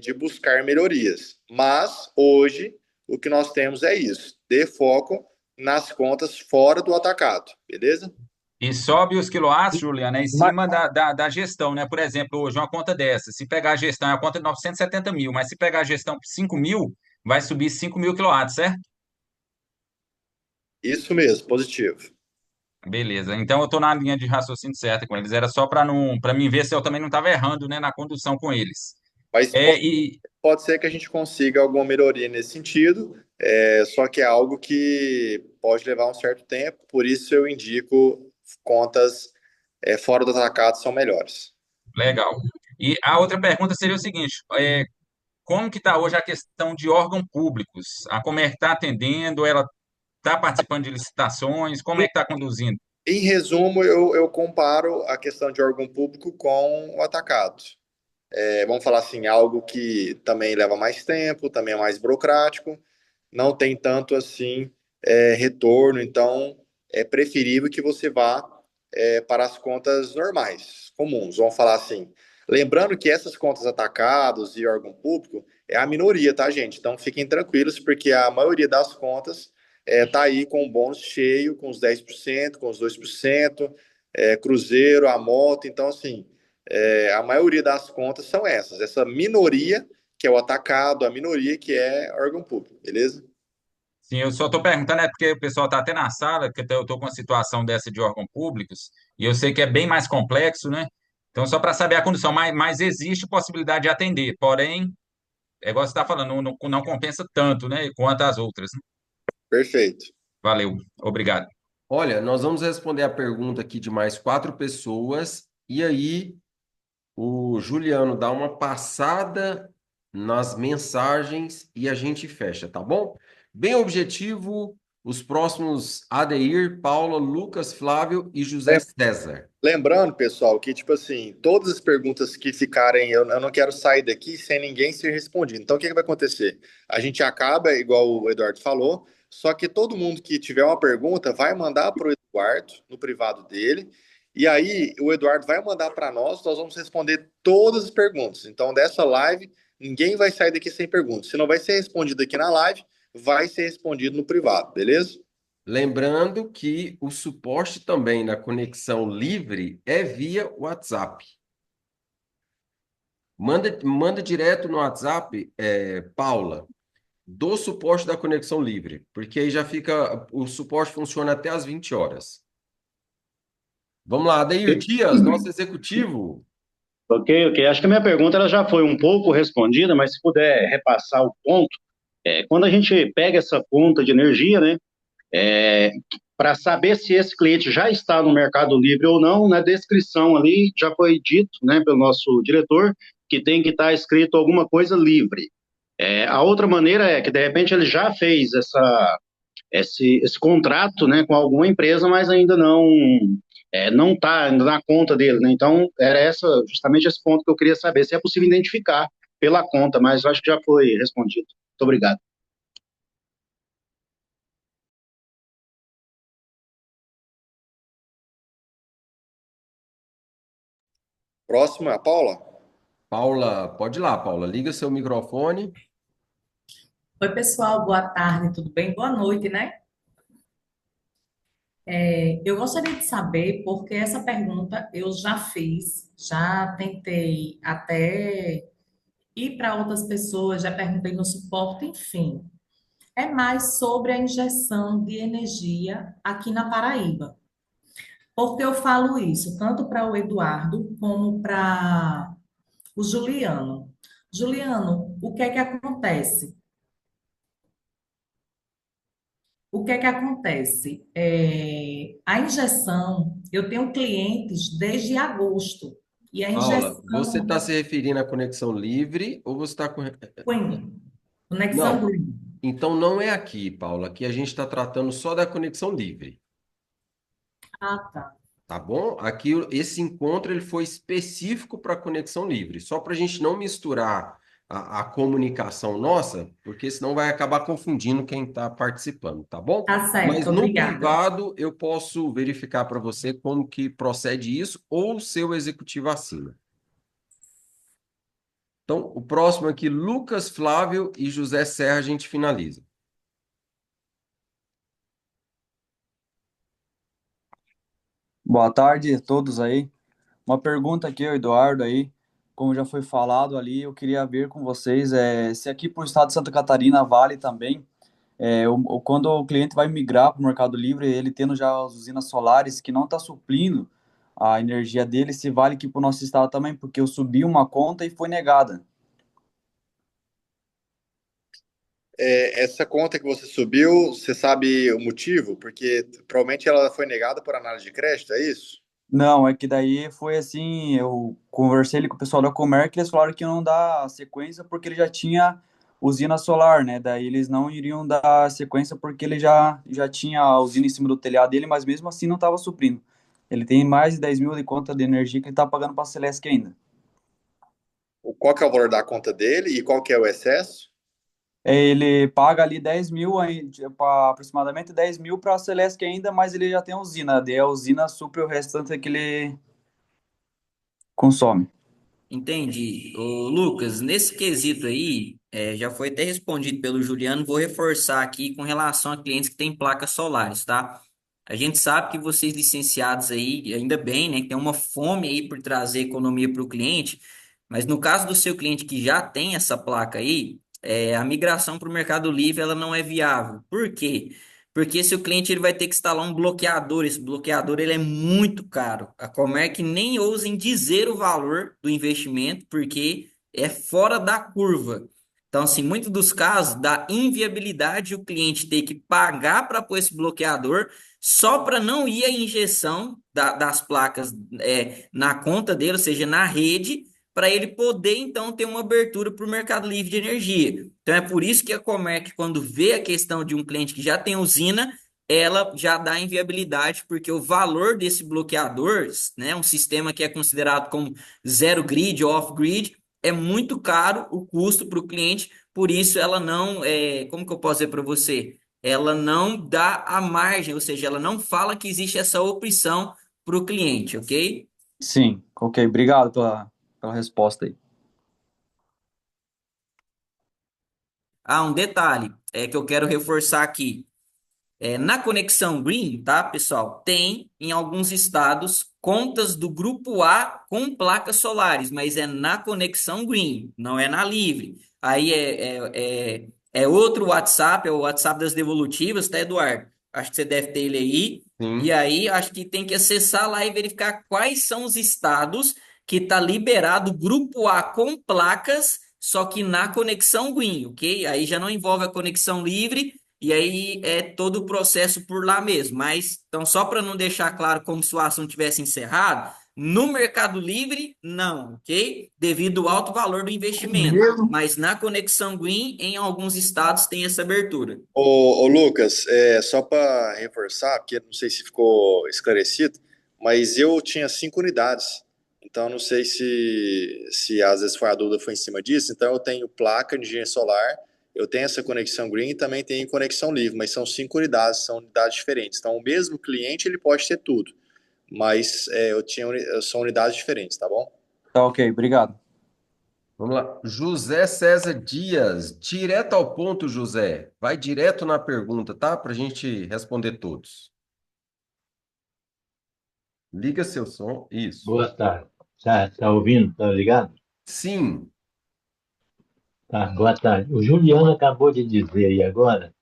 de buscar melhorias. Mas, hoje, o que nós temos é isso. Dê foco nas contas fora do atacado, beleza? e sobe os quilowatts, Juliana, em Mas, cima da gestão, né? Por exemplo, hoje uma conta dessa, se pegar a gestão, é uma conta de 970 mil, mas se pegar a gestão por 5 mil, vai subir 5 mil quilowatts, certo? Isso mesmo, positivo. Beleza. Então eu estou na linha de raciocínio certa com eles. Era só para mim ver se eu também não estava errando, né, na condução com eles. Mas É, e pode ser que a gente consiga alguma melhoria nesse sentido, só que é algo que pode levar um certo tempo, por isso eu indico contas fora do atacado são melhores. legal. E a outra pergunta seria o seguinte: como que está hoje a questão de órgãos públicos? A Comerc está atendendo? Ela está participando de licitações? Como é que está conduzindo? Em resumo, eu comparo a questão de órgão público com o atacado. Vamos falar assim, algo que também leva mais tempo, também é mais burocrático, não tem tanto assim retorno, então é preferível que você vá para as contas normais, comuns, vamos falar assim. Lembrando que essas contas atacados e órgão público é a minoria, tá, gente? Então fiquem tranquilos, porque a maioria das contas tá aí com o bônus cheio, com os 10%, com os 2%, cruzeiro, a moto, então assim, a maioria das contas são essas, essa minoria que é o atacado, a minoria que é órgão público, beleza? Sim, eu só estou perguntando, é porque o pessoal está até na sala, que eu estou com uma situação dessa de órgãos públicos, e eu sei que é bem mais complexo, né? Então, só para saber a condição, mas existe possibilidade de atender, porém, é igual você está falando, não compensa tanto, né? Quanto as outras, né? Perfeito. Valeu, obrigado. Olha, nós vamos responder a pergunta aqui de mais 4 pessoas, e aí o Juliano dá uma passada nas mensagens e a gente fecha, tá bom? Bem objetivo, os próximos Adeir, Paula, Lucas, Flávio e José César. Lembrando, pessoal, que, tipo assim, todas as perguntas que ficarem, eu não quero sair daqui sem ninguém ser respondido. Então, o que que vai acontecer? A gente acaba, igual o Eduardo falou, Só que todo mundo que tiver uma pergunta vai mandar para o Eduardo, no privado dele, e aí o Eduardo vai mandar para nós vamos responder todas as perguntas. Então, dessa live, ninguém vai sair daqui sem perguntas. Se não vai ser respondido aqui na live, vai ser respondido no privado, beleza? Lembrando que o suporte também na conexão livre é via WhatsApp. Manda direto no WhatsApp, Paula, do suporte da conexão livre, porque aí já fica, o suporte funciona até às 20 horas. Vamos lá, Adair Dias, nosso executivo. Ok. Acho que a minha pergunta ela já foi um pouco respondida, mas se puder repassar o ponto, quando a gente pega essa conta de energia, né, para saber se esse cliente já está no Mercado Livre ou não, na descrição ali já foi dito, né, pelo nosso diretor, que tem que estar escrito alguma coisa livre. A outra maneira é que, de repente, ele já fez esse contrato, né, com alguma empresa, mas ainda não está ainda na conta dele, né? Então, era justamente esse ponto que eu queria saber, se é possível identificar pela conta, mas eu acho que já foi respondido. Muito obrigado. Próxima, a Paula. Paula, pode ir lá, Paula. Liga seu microfone. Oi, pessoal, boa tarde, tudo bem? Boa noite, né? Eu gostaria de saber, porque essa pergunta eu já fiz, já tentei até ir para outras pessoas, já perguntei no suporte, enfim. É mais sobre a injeção de energia aqui na Paraíba. Por que eu falo isso? Tanto para o Eduardo como para o Juliano. Juliano, o que é que acontece? O que é que acontece? A injeção, eu tenho clientes desde agosto, e a Paula, você está injeção, se referindo à conexão livre ou você está com... Queen, conexão Não, Green. então não é aqui, Paula. Aqui a gente está tratando só da conexão livre, Ah, tá. tá bom? Aqui esse encontro ele foi específico para conexão livre, só para a gente não misturar a comunicação nossa, porque senão vai acabar confundindo quem está participando, tá bom? Tá Mas certo, no obrigada. privado eu posso verificar para você como que procede isso ou o seu executivo assina. Então, o próximo aqui, Lucas Flávio e José Serra, a gente finaliza. Boa tarde a todos aí. Uma pergunta aqui, o Eduardo aí, como já foi falado ali, eu queria ver com vocês se aqui para o estado de Santa Catarina vale também, quando o cliente vai migrar para o Mercado Livre, ele tendo já as usinas solares que não está suprindo a energia dele, se vale aqui para o nosso estado também, porque eu subi uma conta e foi negada. Essa conta que você subiu, você sabe o motivo? Porque provavelmente ela foi negada por análise de crédito, é isso? Não, é que daí foi assim, eu conversei ali com o pessoal da Comerc, eles falaram que não dá sequência porque ele já tinha usina solar, né? Daí eles não iriam dar sequência porque ele já tinha a usina em cima do telhado dele, mas mesmo assim não estava suprindo. Ele tem mais de 10 mil de conta de energia que ele está pagando para a Celesc ainda. Qual que é o valor da conta dele e qual que é o excesso? Ele paga ali 10 mil, aproximadamente 10 mil para a Celesc ainda, mas ele já tem a usina, daí a usina supre o restante que ele consome. Entendi. Ô, Lucas, nesse quesito aí, já foi até respondido pelo Juliano, vou reforçar aqui com relação a clientes que têm placas solares, tá? A gente sabe que vocês licenciados aí, ainda bem, né, que tem uma fome aí por trazer economia para o cliente, mas no caso do seu cliente que já tem essa placa aí, a migração para o Mercado Livre ela não é viável. Por quê? Porque esse cliente ele vai ter que instalar um bloqueador. Esse bloqueador ele é muito caro. A Comerc nem ousa em dizer o valor do investimento, porque é fora da curva. Então, assim, muitos dos casos dá inviabilidade o cliente ter que pagar para pôr esse bloqueador só para não ir a injeção das placas na conta dele, ou seja, na rede, para ele poder, então, ter uma abertura para o Mercado Livre de energia. Então, é por isso que a Comerc, quando vê a questão de um cliente que já tem usina, ela já dá inviabilidade, porque o valor desse bloqueador, né, um sistema que é considerado como zero grid ou off-grid, é muito caro o custo para o cliente, por isso ela não, como que eu posso dizer para você? ela não dá a margem, ou seja, ela não fala que existe essa opção para o cliente, ok? Sim, ok. Obrigado pela resposta aí. Ah, um detalhe que eu quero reforçar aqui. Na Conexão Green, tá, pessoal? Tem em alguns estados contas do Grupo A com placas solares, mas é na Conexão Green, não é na Livre. Aí é outro WhatsApp, é o WhatsApp das devolutivas, tá, Eduardo? Acho que você deve ter ele aí. E Sim. aí acho que tem que acessar lá e verificar quais são os estados que tá liberado o Grupo A com placas, só que na Conexão Green, ok? Aí já não envolve a Conexão Livre. E aí é todo o processo por lá mesmo. Mas, então, só para não deixar claro como se o assunto tivesse encerrado, no Mercado Livre, não, ok? Devido ao alto valor do investimento. Mesmo. Mas na Conexão Green, em alguns estados, tem essa abertura. Ô Lucas, só para reforçar, porque não sei se ficou esclarecido, mas eu tinha 5 unidades. Então, não sei se às vezes foi a dúvida foi em cima disso. Então, eu tenho placa de energia solar, eu tenho essa conexão green e também tenho conexão livre, mas são 5 unidades, são unidades diferentes. Então, o mesmo cliente ele pode ter tudo, mas são unidades diferentes, tá bom? Tá ok, obrigado. Vamos lá. José César Dias, direto ao ponto, José. Vai direto na pergunta, tá? Para a gente responder todos. Liga seu som. Isso. Boa tarde. Tá ouvindo? Tá ligado? Sim. Tá, boa tarde. O Juliano acabou de dizer aí agora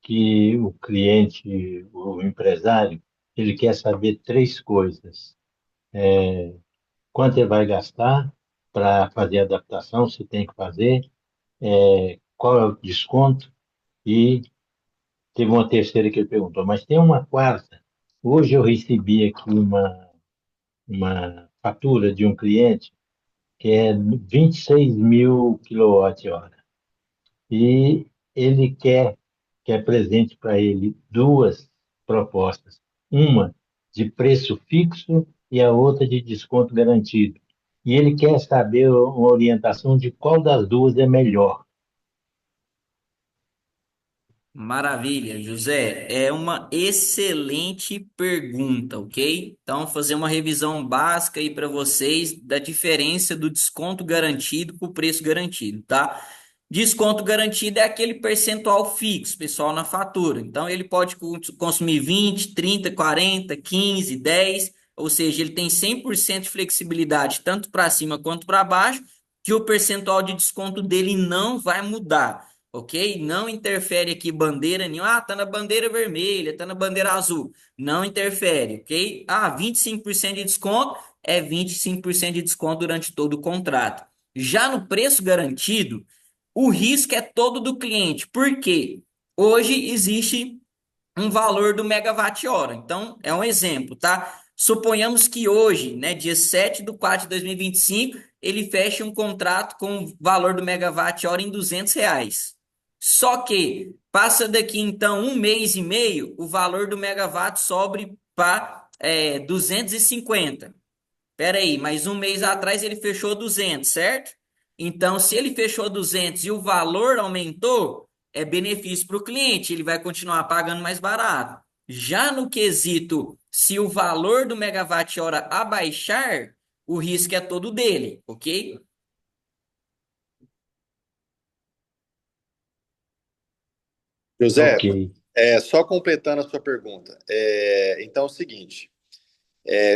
que o cliente, o empresário, ele quer saber três coisas. Quanto ele vai gastar para fazer a adaptação, se tem que fazer, qual é o desconto e teve uma terceira que ele perguntou, mas tem uma quarta. Hoje eu recebi aqui uma fatura de um cliente que é 26 mil quilowatt-hora. E ele quer presente para ele duas propostas, uma de preço fixo e a outra de desconto garantido. E ele quer saber uma orientação de qual das duas é melhor. Maravilha, José. É uma excelente pergunta, ok? Então, fazer uma revisão básica aí para vocês da diferença do desconto garantido com o preço garantido, tá? Desconto garantido é aquele percentual fixo, pessoal, na fatura. Então, ele pode consumir 20, 30, 40, 15, 10, ou seja, ele tem 100% de flexibilidade, tanto para cima quanto para baixo, que o percentual de desconto dele não vai mudar. Ok? Não interfere aqui bandeira nenhuma. Ah, tá na bandeira vermelha, tá na bandeira azul. Não interfere, ok? Ah, 25% de desconto é 25% de desconto durante todo o contrato. Já no preço garantido, o risco é todo do cliente. Por quê? Hoje existe um valor do megawatt-hora. Então, é um exemplo, tá? Suponhamos que hoje, né, dia 7/4/2025, ele feche um contrato com o valor do megawatt-hora em R$ 200. Só que passa daqui, então, um mês e meio, o valor do megawatt sobe para 250. Espera aí, mas um mês atrás ele fechou 200, certo? Então, se ele fechou 200 e o valor aumentou, é benefício para o cliente, ele vai continuar pagando mais barato. Já no quesito, se o valor do megawatt-hora abaixar, o risco é todo dele, ok? José, Ok. só completando a sua pergunta. Então é o seguinte,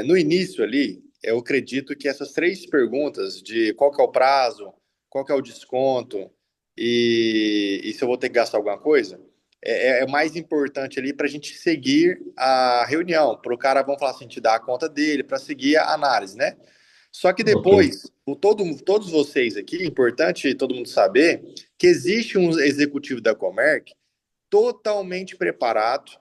no início ali, eu acredito que essas três perguntas de qual que é o prazo, qual que é o desconto e se eu vou ter que gastar alguma coisa, é mais importante ali para a gente seguir a reunião, para o cara, vamos falar assim, te dar a conta dele, para seguir a análise, né? Só que Ok. depois, todos vocês aqui, é importante todo mundo saber que existe um executivo da Comerc totalmente preparado,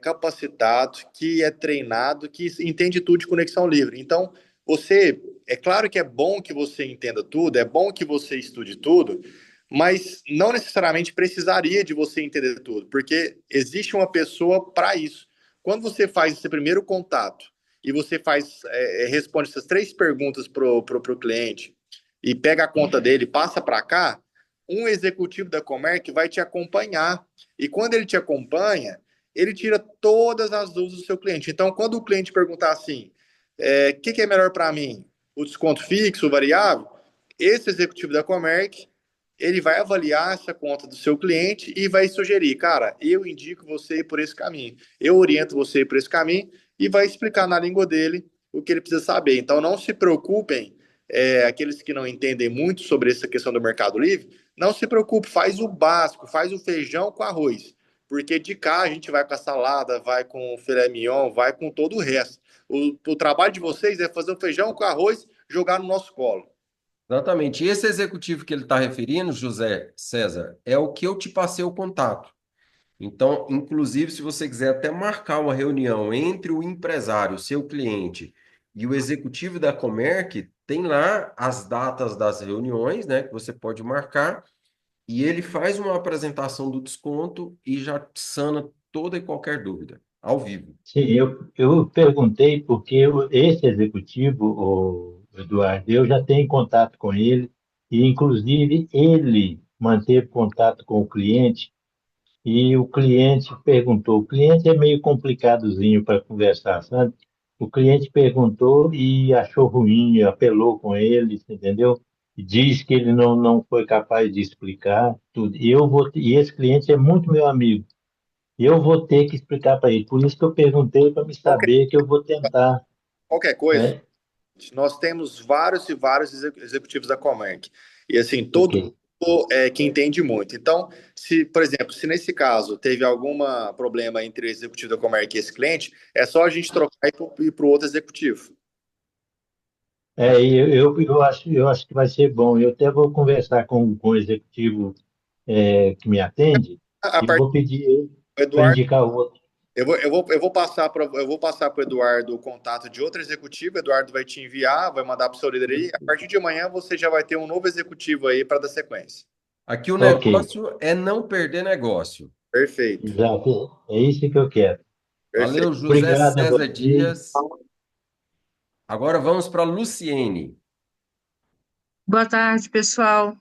capacitado, que é treinado, que entende tudo de conexão livre. Então, é claro que é bom que você entenda tudo, é bom que você estude tudo, mas não necessariamente precisaria de você entender tudo, porque existe uma pessoa para isso. Quando você faz esse primeiro contato e você responde essas três perguntas pro cliente e pega a conta dele, passa para cá, um executivo da Comerc vai te acompanhar E quando ele te acompanha, ele tira todas as dúvidas do seu cliente. Então, quando o cliente perguntar assim, o que é melhor para mim? O desconto fixo, o variável? Esse executivo da Comerc, ele vai avaliar essa conta do seu cliente e vai sugerir, cara, eu indico você ir por esse caminho, eu oriento você ir por esse caminho e vai explicar na língua dele o que ele precisa saber. Então, não se preocupem, aqueles que não entendem muito sobre essa questão do Mercado Livre, não se preocupe, faz o básico, faz o feijão com arroz, porque de cá a gente vai com a salada, vai com o filé mignon, vai com todo o resto. O trabalho de vocês é fazer o feijão com arroz, jogar no nosso colo. Exatamente. E esse executivo que ele está referindo, José César, é o que eu te passei o contato. Então, inclusive, se você quiser até marcar uma reunião entre o empresário, seu cliente, e o executivo da Comerc, tem lá as datas das reuniões, né, que você pode marcar, e ele faz uma apresentação do desconto e já sana toda e qualquer dúvida, ao vivo. Sim, eu perguntei porque esse executivo, o Eduardo, eu já tenho contato com ele e, inclusive, ele manteve contato com o cliente e o cliente perguntou. O cliente é meio complicadozinho para conversar, sabe? O cliente perguntou e achou ruim, apelou com ele, entendeu? E diz que ele não foi capaz de explicar tudo. E esse cliente é muito meu amigo. Eu vou ter que explicar para ele. Por isso que eu perguntei para me Qualquer, saber que eu vou tentar, qualquer coisa, né? nós temos vários e vários executivos da Comerc. E assim, Ok. todo mundo que entende muito. Então, se, por exemplo, se nesse caso teve algum problema entre o executivo da Comerc e esse cliente, é só a gente trocar e ir para o outro executivo. Eu acho que vai ser bom. Eu até vou conversar com o executivo que me atende A e eu partir vou pedir ele do para Eduardo, indicar o outro. eu vou passar para o Eduardo o contato de outro executivo. O Eduardo vai te enviar, vai mandar para o seu líder aí. A partir de amanhã você já vai ter um novo executivo aí para dar sequência. Aqui o Ok, negócio é não perder negócio. Perfeito. exato. É isso que eu quero. Perfeito. Valeu, José Obrigado a César vocês. Dias. Agora vamos para a Luciene. Boa tarde, pessoal.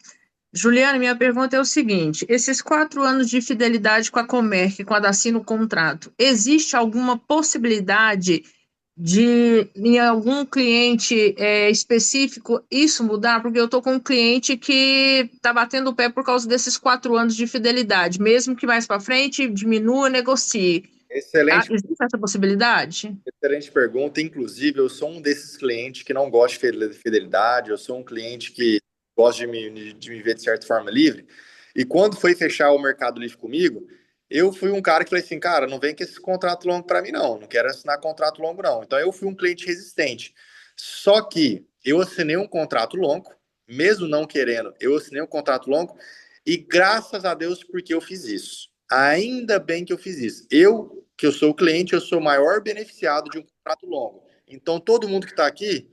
Juliana, minha pergunta é o seguinte: esses 4 anos de fidelidade com a Comerc, quando assina o contrato, existe alguma possibilidade de, em algum cliente específico, isso mudar? Porque eu estou com um cliente que está batendo o pé por causa desses 4 anos de fidelidade, mesmo que mais para frente diminua, negocie. Excelente, Existe essa possibilidade? excelente pergunta. Inclusive, eu sou um desses clientes que não gosta de fidelidade. Eu sou um cliente que gosta de me ver de certa forma livre. E quando foi fechar o Mercado Livre comigo, eu fui um cara que falei assim, cara, não vem com esse contrato longo para mim, não. Não quero assinar contrato longo, não. Então, eu fui um cliente resistente. Só que eu assinei um contrato longo, mesmo não querendo, eu assinei um contrato longo, e graças a Deus porque eu fiz isso. Ainda bem que eu fiz isso. Que eu sou o cliente, eu sou o maior beneficiado de um contrato longo. Então, todo mundo que está aqui,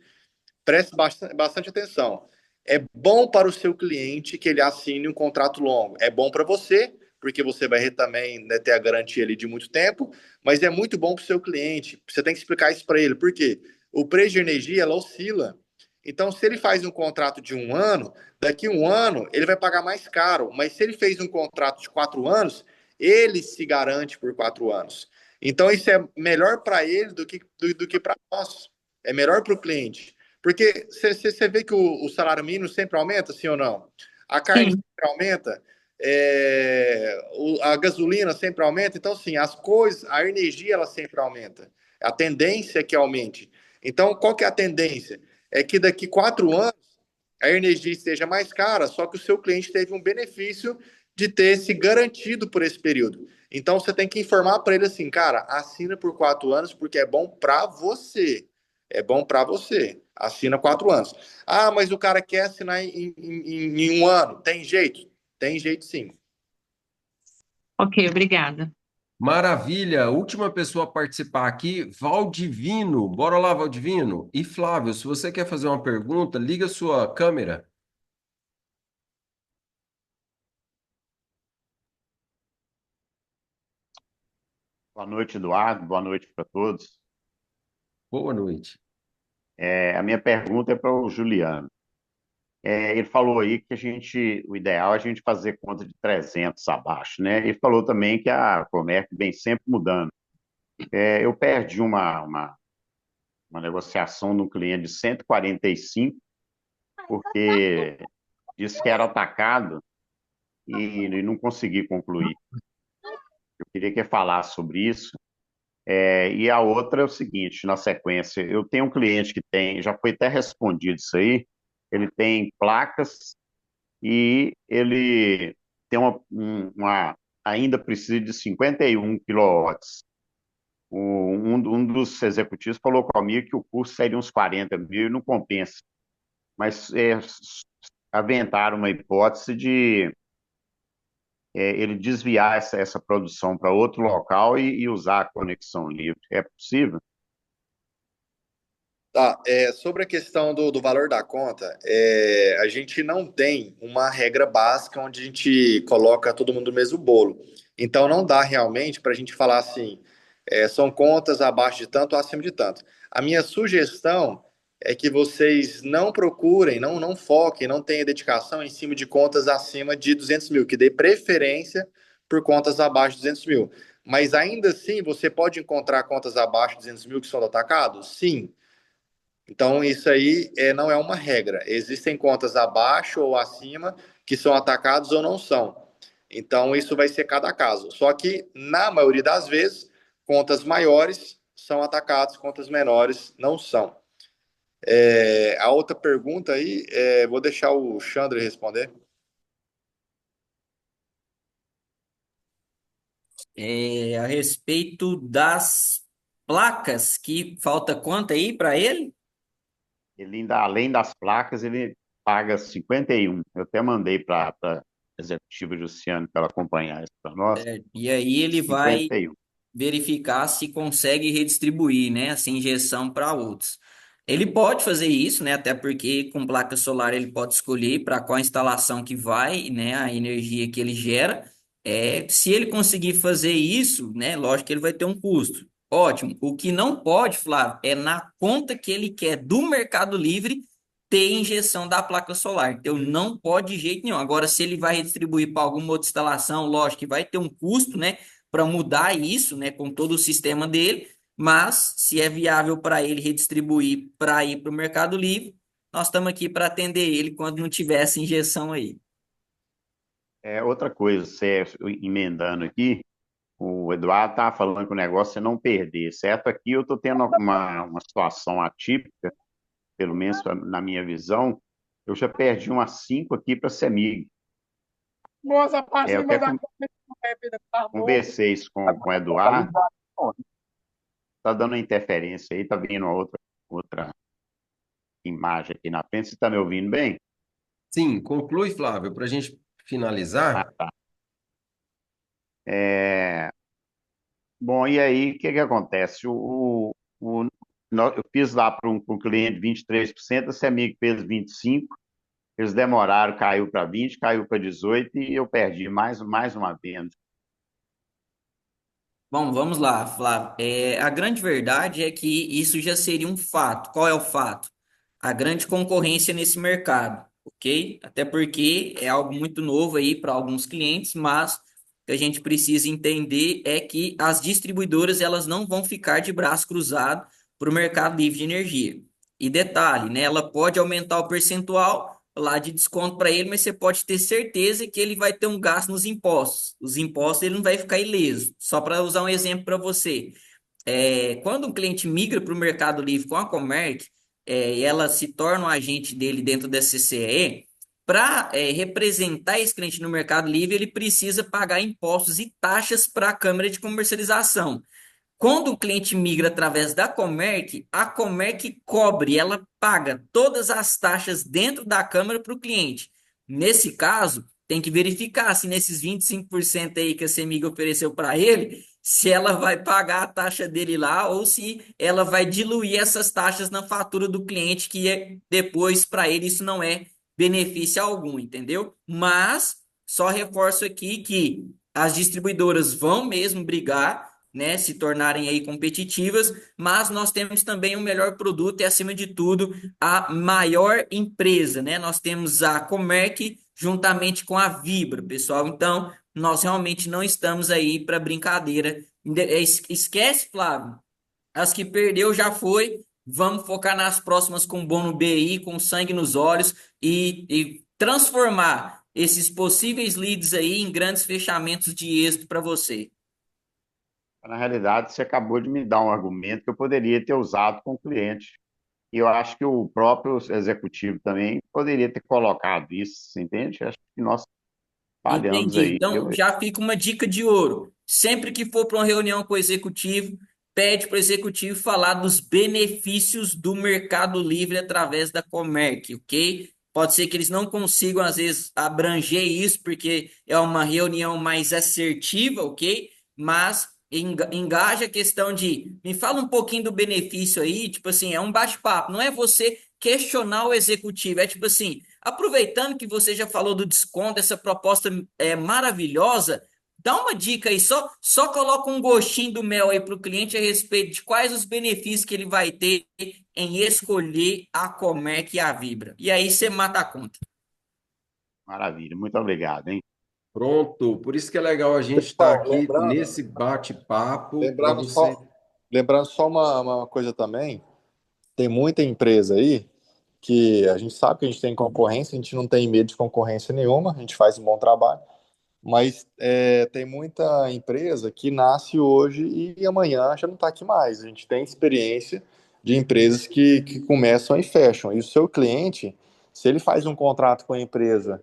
preste bastante atenção. É bom para o seu cliente que ele assine um contrato longo. É bom para você, porque você vai também, né, ter a garantia ali de muito tempo, mas é muito bom para o seu cliente. Você tem que explicar isso para ele. Por quê? O preço de energia, ela oscila. Então, se ele faz um contrato de 1 ano, daqui 1 ano ele vai pagar mais caro. Mas se ele fez um contrato de 4 anos, ele se garante por 4 anos. Então, isso é melhor para ele do que para nós. É melhor para o cliente. Porque você vê que o salário mínimo sempre aumenta, sim ou não? A carne Sim. sempre aumenta, a gasolina sempre aumenta. Então, assim, as coisas, a energia, ela sempre aumenta. A tendência é que aumente. Então, qual que é a tendência? É que daqui 4 anos a energia esteja mais cara, só que o seu cliente teve um benefício de ter se garantido por esse período. Então, você tem que informar para ele assim, cara, assina por 4 anos porque é bom para você. É bom para você. Assina 4 anos. Ah, mas o cara quer assinar em 1 ano. Tem jeito? Tem jeito sim. Ok, obrigada. Maravilha! Última pessoa a participar aqui, Valdivino. Bora lá, Valdivino. E Flávio, se você quer fazer uma pergunta, liga sua câmera. Boa noite, Eduardo. Boa noite para todos. Boa noite. A minha pergunta é para o Juliano. Ele falou aí que o ideal é a gente fazer conta de 300 abaixo, né? Ele falou também que a Comerc vem sempre mudando. Eu perdi uma negociação de um cliente de 145, porque disse que era atacado e não consegui concluir. Eu queria que ele falasse sobre isso. E a outra é o seguinte, na sequência, eu tenho um cliente que já foi até respondido isso aí, ele tem placas e ele tem ainda precisa de 51 quilowatts. Um dos executivos falou comigo que o custo seria uns 40 mil e não compensa. Mas aventaram uma hipótese de ele desviar essa produção para outro local e usar a conexão livre. É possível? Tá, sobre a questão do valor da conta, a gente não tem uma regra básica onde a gente coloca todo mundo no mesmo bolo. Então, não dá realmente para a gente falar assim, são contas abaixo de tanto ou acima de tanto. A minha sugestão é que vocês não procurem, não foquem, não tenham dedicação em cima de contas acima de 200 mil, que dê preferência por contas abaixo de 200 mil. Mas ainda assim, você pode encontrar contas abaixo de 200 mil que são do atacado? Sim. Então, isso aí não é uma regra. Existem contas abaixo ou acima que são atacados ou não são. Então, isso vai ser cada caso. Só que, na maioria das vezes, contas maiores são atacadas, contas menores não são. A outra pergunta aí, vou deixar o Chandra responder. A respeito das placas, que falta quanto aí para ele? Ele ainda, além das placas, ele paga 51. Eu até mandei para a executiva Luciano para ela acompanhar isso para nós. E aí ele vai 51. verificar se consegue redistribuir, né, essa injeção para outros. Ele pode fazer isso, né, até porque com placa solar ele pode escolher para qual instalação que vai, né, a energia que ele gera. Se ele conseguir fazer isso, né, lógico que ele vai ter um custo. Ótimo. O que não pode, Flávio, é na conta que ele quer do Mercado Livre ter injeção da placa solar. Então não pode de jeito nenhum. Agora, se ele vai redistribuir para alguma outra instalação, lógico que vai ter um custo, né, para mudar isso, né, com todo o sistema dele, mas se é viável para ele redistribuir para ir para o Mercado Livre, nós estamos aqui para atender ele quando não tiver essa injeção aí. Outra coisa, emendando aqui, o Eduardo estava falando que o negócio é não perder, certo? Aqui eu estou tendo uma situação atípica, pelo menos na minha visão, eu já perdi umas 5 aqui para a CEMIG. Moça, passa Eu até conversei isso com o Eduardo, está dando uma interferência aí, está vindo outra imagem aqui na frente. Você está me ouvindo bem? Sim, conclui, Flávio, para a gente finalizar. Tá. Bom, e aí, o que acontece? Eu fiz lá para um cliente 23%, a CEMIG fez 25%, eles demoraram, caiu para 20%, caiu para 18% e eu perdi mais uma venda. Bom, vamos lá, Flávio. A grande verdade é que isso já seria um fato. Qual é o fato? A grande concorrência nesse mercado, ok? Até porque é algo muito novo aí para alguns clientes, mas o que a gente precisa entender é que as distribuidoras elas não vão ficar de braço cruzado para o mercado livre de energia. E detalhe, né? Ela pode aumentar o percentual lá de desconto para ele, mas você pode ter certeza que ele vai ter um gasto nos impostos. Os impostos ele não vai ficar ileso. Só para usar um exemplo para você. Quando um cliente migra para o Mercado Livre com a Comerc, e ela se torna um agente dele dentro da CCE, para representar esse cliente no Mercado Livre, ele precisa pagar impostos e taxas para a Câmara de Comercialização. Quando o cliente migra através da Comerc, a Comerc cobre, ela paga todas as taxas dentro da Câmara para o cliente. Nesse caso, tem que verificar se nesses 25% aí que a CEMIG ofereceu para ele, se ela vai pagar a taxa dele lá ou se ela vai diluir essas taxas na fatura do cliente, que depois para ele isso não é benefício algum, entendeu? Mas só reforço aqui que as distribuidoras vão mesmo brigar, né, se tornarem aí competitivas, mas nós temos também o melhor produto e, acima de tudo, a maior empresa, né? Nós temos a Comerc juntamente com a Vibra, pessoal. Então, nós realmente não estamos aí para brincadeira. Esquece, Flávio. As que perdeu já foi. Vamos focar nas próximas com bom no BI, com sangue nos olhos e transformar esses possíveis leads aí em grandes fechamentos de êxito para você. Na realidade, você acabou de me dar um argumento que eu poderia ter usado com o cliente. E eu acho que o próprio executivo também poderia ter colocado isso, entende? Acho que nós falhamos Entendi. aí. Então, já fica uma dica de ouro. Sempre que for para uma reunião com o executivo, pede para o executivo falar dos benefícios do Mercado Livre através da Comerc, ok? Pode ser que eles não consigam, às vezes, abranger isso, porque é uma reunião mais assertiva, ok? Mas engaja a questão de me fala um pouquinho do benefício aí, tipo assim, é um bate-papo, não é você questionar o executivo, é tipo assim. Aproveitando que você já falou do desconto, essa proposta é maravilhosa, dá uma dica aí, só coloca um gostinho do mel aí para o cliente a respeito de quais os benefícios que ele vai ter em escolher a Comerc e a Vibra. E aí você mata a conta. Maravilha, muito obrigado, hein? Pronto. Por isso que é legal a gente estar Pessoal, aqui nesse bate-papo para lembrando você. só, lembrando só uma coisa também, tem muita empresa aí que a gente sabe que a gente tem concorrência, a gente não tem medo de concorrência nenhuma, a gente faz um bom trabalho, mas tem muita empresa que nasce hoje e amanhã já não está aqui mais. A gente tem experiência de empresas que começam e fecham. E o seu cliente, se ele faz um contrato com a empresa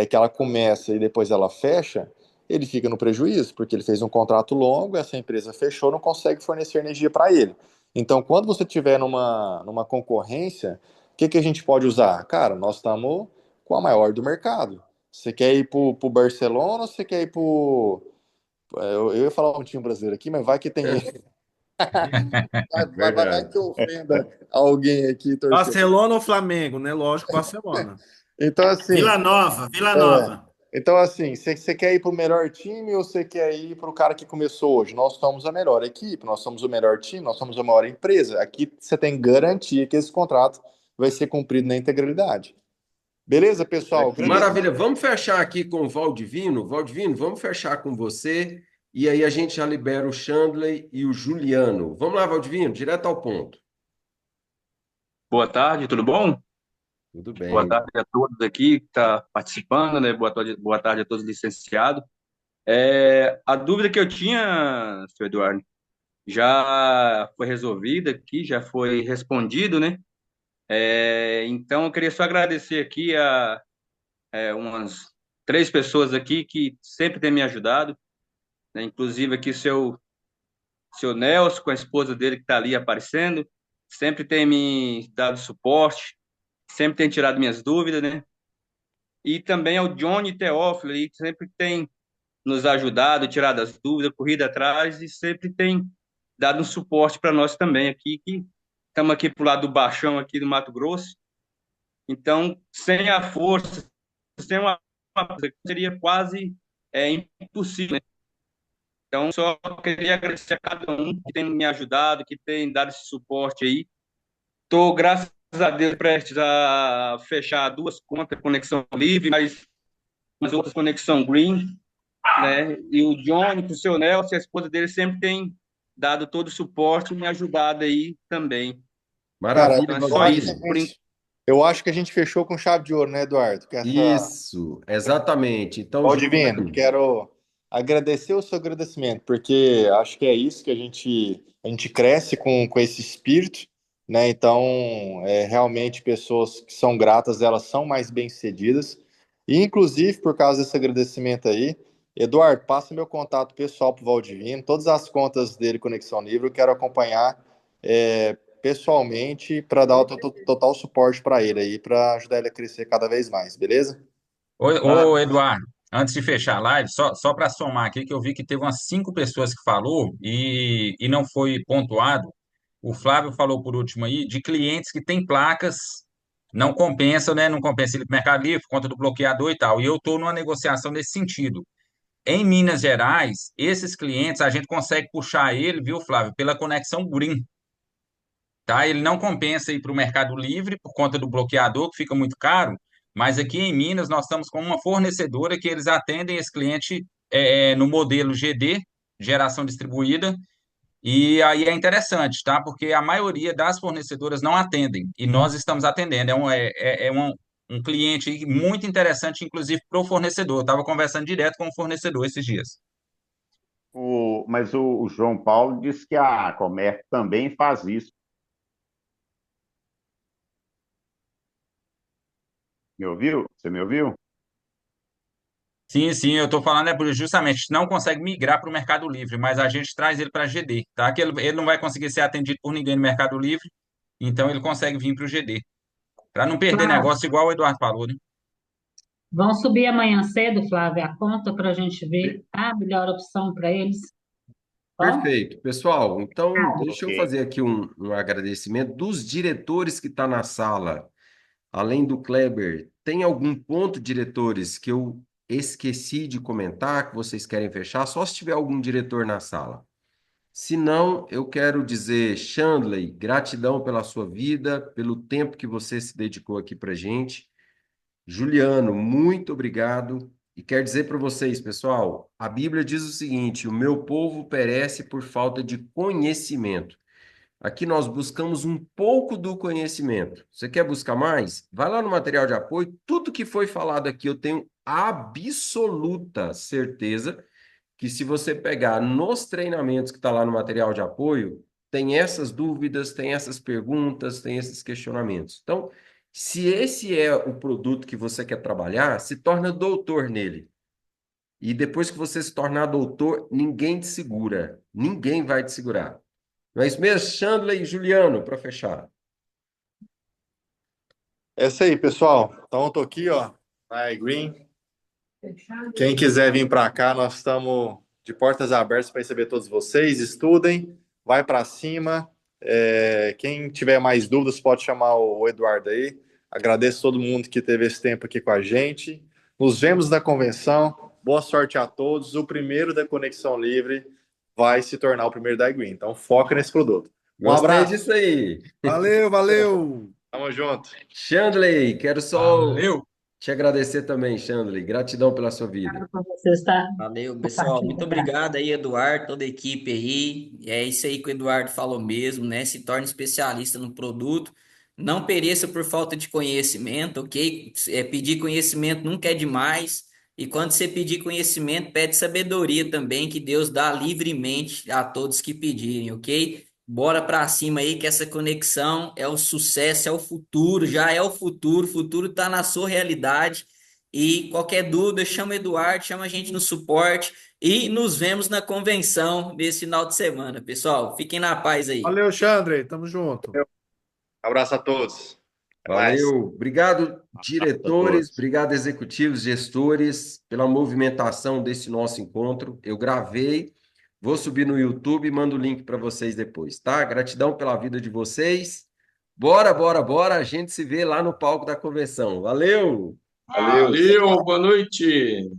que ela começa e depois ela fecha, ele fica no prejuízo, porque ele fez um contrato longo, essa empresa fechou, não consegue fornecer energia para ele. Então, quando você tiver numa concorrência, o que a gente pode usar? Cara, nós estamos com a maior do mercado. Você quer ir pro Barcelona ou você quer ir pro. Eu ia falar um time brasileiro aqui, mas vai que tem. Vai Verdade. que ofenda alguém aqui, torcedor. Barcelona ou Flamengo, né? Lógico, Barcelona. Então, assim. Vila Nova, Vila É, Nova. então, assim, você quer ir para o melhor time ou você quer ir para o cara que começou hoje? Nós somos a melhor equipe, nós somos o melhor time, nós somos a maior empresa. Aqui você tem garantia que esse contrato vai ser cumprido na integralidade. Beleza, pessoal? Grande Maravilha. Vamos fechar aqui com o Valdivino. Valdivino, vamos fechar com você. E aí a gente já libera o Chandler e o Juliano. Vamos lá, Valdivino, direto ao ponto. Boa tarde, tudo bom? Tudo Boa bem. tarde a todos aqui que estão participando, né? Boa tarde a todos licenciados. A dúvida que eu tinha, senhor Eduardo, já foi resolvida aqui, já foi respondido, né? Então, eu queria só agradecer aqui a umas 3 pessoas aqui que sempre têm me ajudado, né? Inclusive aqui seu Nelson, com a esposa dele que está ali aparecendo, sempre tem me dado suporte, sempre tem tirado minhas dúvidas, né? E também ao Johnny Teófilo, aí, que sempre tem nos ajudado, tirado as dúvidas, corrido atrás e sempre tem dado um suporte para nós também aqui, que estamos aqui pro lado do Baixão, aqui do Mato Grosso. Então, sem a força, sem uma seria quase impossível, né? Então, só queria agradecer a cada um que tem me ajudado, que tem dado esse suporte aí. Estou, graças a Deus, prestes a fechar 2 contas, Conexão Livre, mas as outras Conexão Green, né? E o Johnny, o seu Nelson, a esposa dele sempre tem dado todo o suporte e me ajudado aí também. Cara, Maravilha, Então, é só isso. eu acho que a gente fechou com chave de ouro, né, Eduardo? Que Isso, exatamente. Então, Divino, Juliano, quero agradecer o seu agradecimento, porque acho que é isso que a gente cresce com esse espírito, né? Então, realmente pessoas que são gratas, elas são mais bem-sucedidas. E, inclusive, por causa desse agradecimento aí, Eduardo, passa meu contato pessoal para o Valdivino, todas as contas dele, Conexão Livre, eu quero acompanhar pessoalmente para dar o total suporte para ele aí, para ajudar ele a crescer cada vez mais, beleza? Ô, Eduardo, antes de fechar a live, só para somar aqui, que eu vi que teve umas 5 pessoas que falou e não foi pontuado. O Flávio falou por último aí de clientes que têm placas, não compensa, né? Não compensa ele para o Mercado Livre, por conta do bloqueador e tal. E eu estou numa negociação nesse sentido. em Minas Gerais, esses clientes, a gente consegue puxar ele, viu, Flávio, pela conexão Green, tá? Ele não compensa ir para o Mercado Livre por conta do bloqueador, que fica muito caro, mas aqui em Minas nós estamos com uma fornecedora que eles atendem esse cliente no modelo GD, geração distribuída, e aí é interessante, tá? Porque a maioria das fornecedoras não atendem, e nós estamos atendendo. Um cliente aí muito interessante, inclusive, para o fornecedor. Eu estava conversando direto com o fornecedor esses dias. Mas o João Paulo disse que a Comerc também faz isso. Me ouviu? Você me ouviu? Sim, sim, eu estou falando justamente, não consegue migrar para o Mercado Livre, mas a gente traz ele para GD, tá? Que ele não vai conseguir ser atendido por ninguém no Mercado Livre, então ele consegue vir para o GD, para não perder Flávio, negócio, igual o Eduardo falou, né? vão subir amanhã cedo, Flávia, a conta para a gente ver a melhor opção para eles. Bom? Perfeito. Pessoal, então deixa eu Ok. fazer aqui um agradecimento dos diretores que estão na sala. Além do Kleber, tem algum ponto, diretores, que eu esqueci de comentar, que vocês querem fechar? Só se tiver algum diretor na sala. Se não, eu quero dizer, Chandley, gratidão pela sua vida, pelo tempo que você se dedicou aqui para gente. Juliano, muito obrigado. E quero dizer para vocês, pessoal, a Bíblia diz o seguinte: o meu povo perece por falta de conhecimento. Aqui nós buscamos um pouco do conhecimento. Você quer buscar mais? Vai lá no material de apoio. Tudo que foi falado aqui, eu tenho absoluta certeza que se você pegar nos treinamentos que está lá no material de apoio, tem essas dúvidas, tem essas perguntas, tem esses questionamentos. Então, se esse é o produto que você quer trabalhar, se torna doutor nele. E depois que você se tornar doutor, ninguém te segura. Ninguém vai te segurar. Não é isso mesmo? Chandler e Juliano, para fechar. É isso aí, pessoal. Então, eu tô aqui, ó, na iGreen. Quem quiser vir para cá, nós estamos de portas abertas para receber todos vocês. Estudem, vai para cima. Quem tiver mais dúvidas pode chamar o Eduardo aí. Agradeço todo mundo que teve esse tempo aqui com a gente. Nos vemos na convenção. Boa sorte a todos. O primeiro da Conexão Livre vai se tornar o primeiro da iGreen. Então, foca nesse produto. Um Gostei abraço. disso aí. Valeu, valeu. Tamo junto. Chandler, quero só Valeu. te agradecer também, Chandler. Gratidão pela sua vida. Obrigado por você estar Valeu, pessoal. Muito obrigado aí, Eduardo, toda a equipe aí. É isso aí que o Eduardo falou mesmo, né? Se torne especialista no produto. Não pereça por falta de conhecimento, ok? Pedir conhecimento nunca é demais. E quando você pedir conhecimento, pede sabedoria também, que Deus dá livremente a todos que pedirem, ok? Bora pra cima aí, que essa conexão é o sucesso, é o futuro, já é o futuro tá na sua realidade. E qualquer dúvida, chama o Eduardo, chama a gente no suporte e nos vemos na convenção desse final de semana, pessoal. Fiquem na paz aí. Valeu, Chandre. Tamo junto. Abraço a todos. Até mais. Valeu. Obrigado, diretores, todos. obrigado, executivos, gestores, pela movimentação desse nosso encontro. Eu gravei, vou subir no YouTube e mando o link para vocês depois, tá? Gratidão pela vida de vocês. Bora, bora, bora. A gente se vê lá no palco da convenção. Valeu! Valeu. Valeu, boa noite.